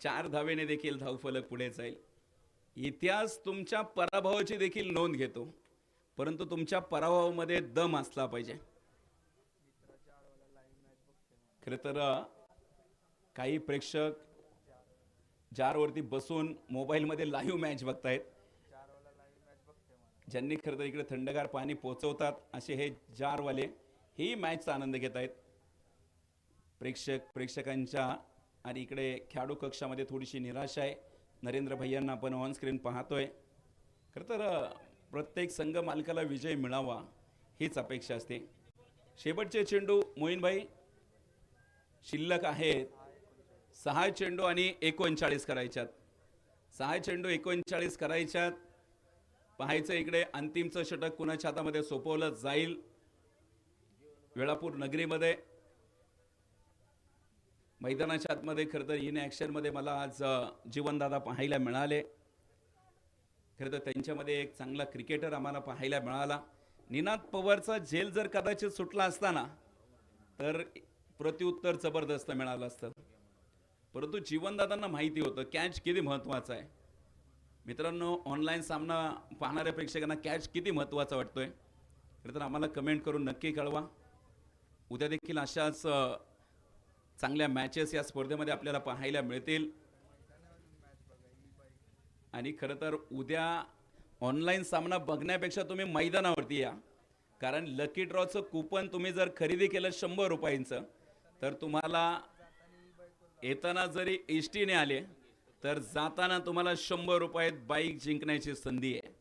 4 धावेने देखील धावफलक पुढे जाईल. इतिहास तुमच्या पराभवाची देखील नोंद घेतो, परंतु तुमच्या पराभवामध्ये दम असला पाहिजे. खरं तर काही प्रेक्षक जारवरती बसून मोबाईलमध्ये लाईव्ह मॅच बघतायत. ज्यांनी खरं तर इकडे थंडगार पाणी पोहोचवतात असे हे जारवाले ही मॅचचा आनंद घेत आहेत. प्रेक्षकांच्या आणि इकडे खेळाडू कक्षामध्ये थोडीशी निराशा आहे. नरेंद्र भैयांना आपण ऑन स्क्रीन पाहतोय. खरं तर प्रत्येक संघ मालकाला विजय मिळावा हीच अपेक्षा असते. शेवटचे चेंडू मोईनभाई शिल्लक आहेत. 6 चेंडू आणि 39 करायच्यात. 6 चेंडू 39 करायच्यात. पाहायचं इकडे अंतिमचं षटक कुणाच्या हातामध्ये सोपवलं जाईल. वेळापूर नगरीमध्ये मैदानाच्या आतमध्ये खरं तर इन ॲक्शनमध्ये मला आज जीवनदादा पाहायला मिळाले. खरं तर त्यांच्यामध्ये एक चांगला क्रिकेटर आम्हाला पाहायला मिळाला. निनाद पवारचा झेल जर कदाचित सुटला असताना तर प्रत्युत्तर जबरदस्त मिळालं असतं, परंतु जीवनदादांना माहिती होतं कॅच किती महत्त्वाचा आहे. मित्रांनो, ऑनलाईन सामना पाहणाऱ्या प्रेक्षकांना कॅच किती महत्त्वाचा वाटतोय खरं तर आम्हाला कमेंट करून नक्की कळवा. उद्या देखील अशाच चांगल्या मॅचेस या स्पर्धेमध्ये आपल्याला पाहायला मिळतील. आणि खरं तर उद्या ऑनलाईन सामना बघण्यापेक्षा तुम्ही मैदानावरती या, कारण लकी ड्रॉचं कुपन तुम्ही जर खरेदी केलं 100 रुपयांचं, तर तुम्हाला येताना जरी एसटीने आले तर जाताना तुम्हाला 100 रुपयात बाईक जिंकण्याची संधी आहे.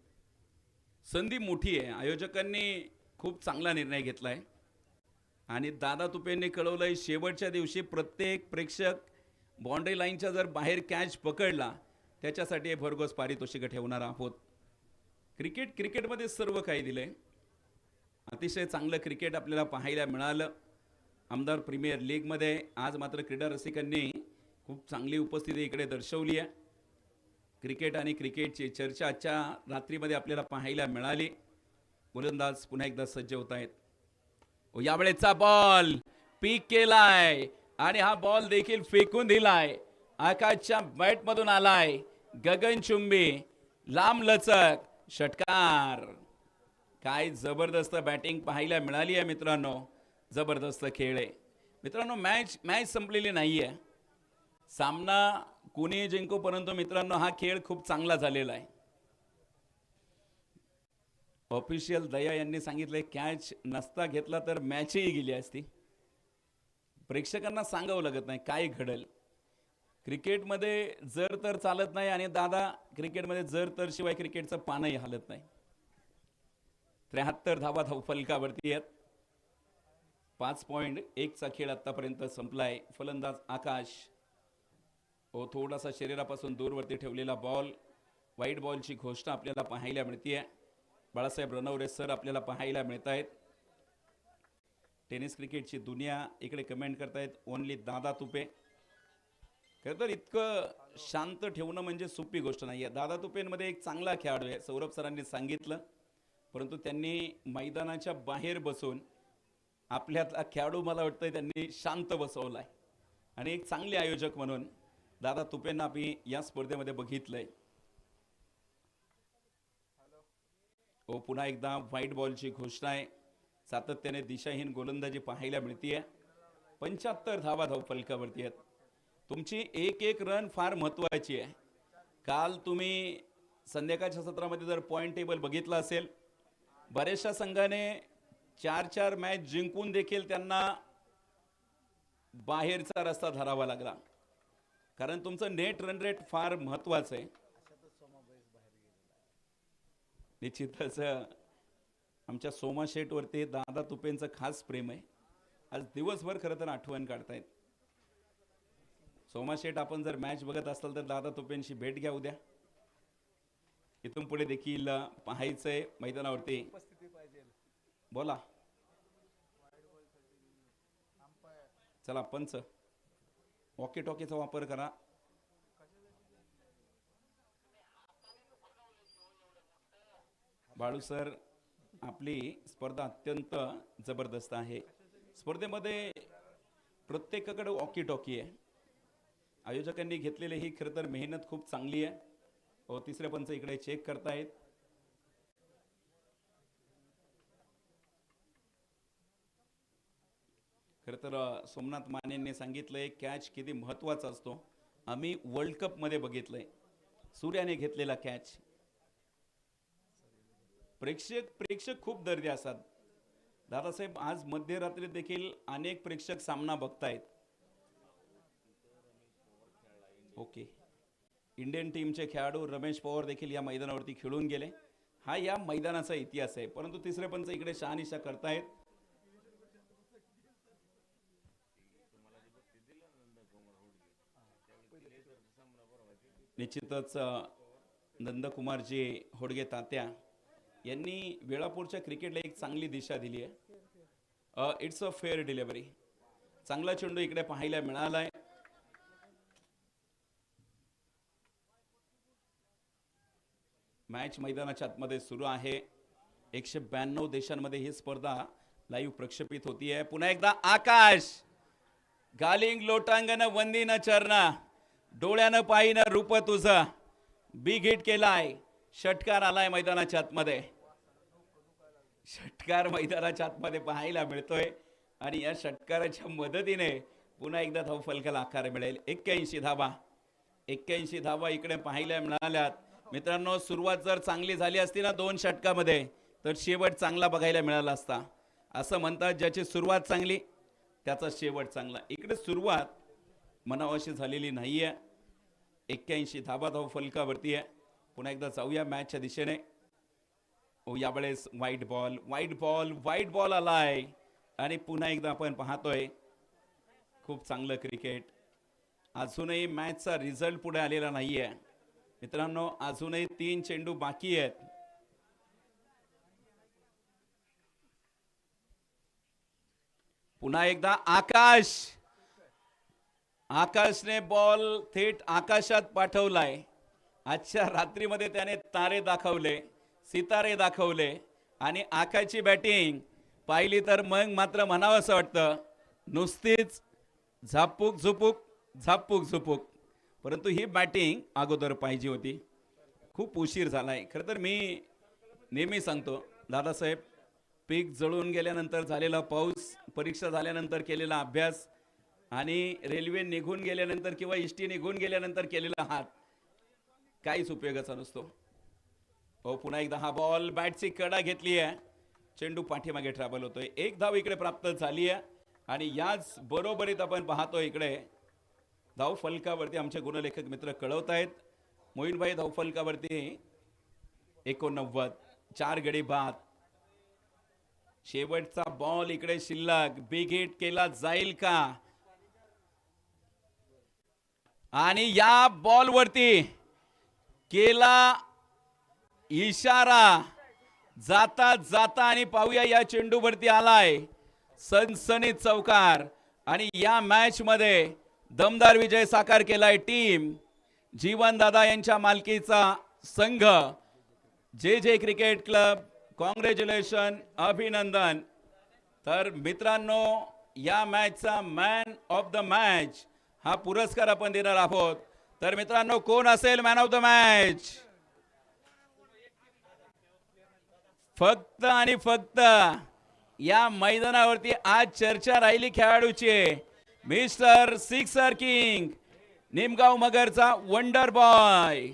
संधी मोठी आहे. आयोजकांनी खूप चांगला निर्णय घेतला आहे आणि दादा तुपेंनी कळवलंय शेवटच्या दिवशी प्रत्येक प्रेक्षक बाउंड्री लाईनच्या जर बाहेर कॅच पकडला त्याच्यासाठी हे भरघोस पारितोषिकं ठेवणार आहोत. क्रिकेटमध्ये सर्व काही दिलंय. अतिशय चांगलं क्रिकेट आपल्याला पाहायला मिळालं. आमदार प्रीमियर लीगमध्ये आज मात्र क्रीडा रसिकांनी खूप चांगली उपस्थिती इकडे दर्शवली आहे. क्रिकेट आणि क्रिकेटची चर्चा आजच्या रात्रीमध्ये आपल्याला पाहायला मिळाली. गोलंदाज पुन्हा एकदा सज्ज होत आहेत. यावेळेचा बॉल पीक केलाय आणि हा बॉल देखील फेकून दिलाय. आकाशच्या बॅटमधून आलाय गगनचुंबी लांब लचक षटकार. काय जबरदस्त बॅटिंग पाहायला मिळाली आहे मित्रांनो. जबरदस्त खेळ आहे मित्रांनो. मॅच संपलेली नाही आहे. सामना कोणी जिंको, परंतु मित्रांनो हा खेळ खूप चांगला झालेला आहे. ऑफिशियल दया यांनी सांगितलंय कॅच नसता घेतला तर मॅचही गेली असती. प्रेक्षकांना सांगावं लागत नाही काय घडेल. क्रिकेटमध्ये जर तर चालत नाही आणि दादा क्रिकेटमध्ये जर तर शिवाय क्रिकेटचं पानही हलत नाही. 73 धावा धावफलकावरती आहेत. 5.1चा खेळ आतापर्यंत संपलाय. फलंदाज आकाश थोडासा शरीरापासून दूरवरती ठेवलेला बॉल. वाईट बॉलची घोषणा आपल्याला पाहायला मिळते. बाळासाहेब रणवरे सर आपल्याला पाहायला मिळत आहेत. टेनिस क्रिकेटची दुनिया इकडे कमेंट करतायत ओनली दादा तुपे. खरं तर इतकं शांत ठेवणं म्हणजे सोपी गोष्ट नाही आहे. दादा तुपेंमध्ये एक चांगला खेळाडू आहे सौरभ सरांनी सांगितलं, परंतु त्यांनी मैदानाच्या बाहेर बसून आपल्यातला खेळाडू मला वाटतं त्यांनी शांत बसवलाय आणि एक चांगले आयोजक म्हणून दादा तुपेंना आम्ही या स्पर्धेमध्ये बघितलंय. पुन्हा एकदा व्हाईट बॉलची घोषणा आहे. सातत्याने दिशाहीन गोलंदाजी पाहायला मिळतीये. 75 धावा धावफलकावरती आहेत. तुमची एक रन फार महत्त्वाची आहे. काल तुम्ही संध्याकाळच्या सत्रामध्ये जर पॉईंट टेबल बघितलं असेल, बऱ्याचशा संघाने 4 मॅच जिंकून देखील त्यांना बाहेरचा रस्ता धरावा लागला. कारण तुमचं नेट रन रेट फार महत्त्वाचं आहे. निश्चितच आमच्या सोमा शेटवरती दादा तुपेंचं खास प्रेम आहे. आज दिवसभर खरं तर आठवण काढतायत. सोमा शेट, आपण जर मॅच बघत असाल तर दादा तुपेंशी भेट घ्या उद्या. इथून पुढे देखील पाहायचंय मैदानावरती. बोला चला पंच, वॉकी टॉकीचा वापर करा. बाळू सर, आपली स्पर्धा अत्यंत जबरदस्त आहे. स्पर्धेमध्ये प्रत्येकाकडे वॉकी टॉकी आहे. आयोजकांनी घेतलेली ही खरं तर मेहनत खूप चांगली आहे. तिसरे पंच इकडे चेक करतायत. खरं तर सोमनाथ मानेंनी सांगितलंय कॅच किती महत्त्वाचा असतो. आम्ही वर्ल्ड कपमध्ये बघितलंय सूर्याने घेतलेला कॅच. प्रेक्षक खूप दर्दी असतात. दादासाहेब, आज मध्यरात्री देखील अनेक प्रेक्षक सामना बघतायत. ओके, इंडियन टीमचे खेळाडू रमेश पवार देखील या मैदानावरती खेळून गेले. हा या मैदानाचा इतिहास आहे. परंतु तिसरे पंच इकडे शहानिशा करतायत. निश्चितच नंदकुमारजी होडगे तात्या यांनी वेळापूरच्या क्रिकेटला एक चांगली दिशा दिली आहे. It's a fair delivery. चांगला चेंडू इकडे पाहायला मिळालाय. मॅच मैदानाच्या आतमध्ये सुरू आहे. 192 देशांमध्ये ही स्पर्धा लाईव्ह प्रक्षेपित होतीये. पुन्हा एकदा आकाश, गालिंग लोटांगण वंदीन चरणा, डोळ्यानं पाहिनं रूप तुझं. बिग हिट केलाय. षटकार आलाय मैदानाच्या आतमध्ये. षटकार मैदानाच्या आतमध्ये पाहायला मिळतोय आणि या षटकाराच्या मदतीने पुन्हा एकदा धावफलकाला आकार मिळेल. 81 धावा इकडे पाहायला मिळाल्यात. मित्रांनो, सुरुवात जर चांगली झाली असती ना 2 षटकामध्ये, तर शेवट चांगला बघायला मिळाला असता. असं म्हणतात ज्याची सुरुवात चांगली त्याचा शेवट चांगला. इकडे सुरुवात मनावाशी झालेली नाही आहे. 81 धाव फलकावरती आहे. पुन्हा एकदा जाऊया मॅचच्या दिशेने. यावेळेस व्हाईट बॉल आलाय आणि पुन्हा एकदा आपण पाहतोय खूप चांगलं क्रिकेट. अजूनही मॅचचा रिझल्ट पुढे आलेला नाहीये मित्रांनो. अजूनही 3 चेंडू बाकी आहेत. पुन्हा एकदा आकाशने बॉल थेट आकाशात पाठवलाय. आजच्या रात्रीमध्ये त्याने तारे दाखवले, सितारे दाखवले आणि आकाशची बॅटिंग पाहिली तर मग मात्र म्हणावं असं वाटतं नुसतीच झापूक झुपूक. परंतु ही बॅटिंग अगोदर पाहिजे होती. खूप उशीर झालाय. खरं तर मी नेहमी सांगतो दादासाहेब, पीक जळून गेल्यानंतर झालेला पाऊस, परीक्षा झाल्यानंतर केलेला अभ्यास आणि रेल्वे निघून गेल्यानंतर किंवा इष्टी निघून गेल्यानंतर केलेला हात काहीच उपयोगाचा नसतो. पुन्हा एकदा हा बॉल बॅटची कडा घेतली आहे. चेंडू पाठीमागे ट्रॅव्हल होतोय. 1 धाव इकडे प्राप्त झाली आहे आणि याच बरोबरीत आपण पाहतोय इकडे धाव फलकावरती आमचे गुणलेखक मित्र कळवत आहेत. मोईनभाई धाव फलकावरती 89, 4 गडी बाद. शेवटचा बॉल इकडे शिल्लक. बिग हिट केला जाईल का? आणि या बॉलवरती केला इशारा जाता आणि पाहूया या चेंडूवरती आलाय सनसनीत चौकार. आणि या मॅच मध्ये दमदार विजय साकार केलाय टीम जीवन दादा यांच्या मालकीचा संघ जे क्रिकेट क्लब. कॉंग्रॅच्युलेशन, अभिनंदन. तर मित्रांनो, या मॅचचा मॅन ऑफ द मॅच हा पुरस्कार आपण देणार आहोत. तर मित्रांनो, कोण असेल मॅन ऑफ द मॅच? फक्त आणि फक्त या मैदानावरती आज चर्चा राहिली खेळाडूची मिस्टर सिक्सर किंग, निमगाव मगरचा वंडर बॉय.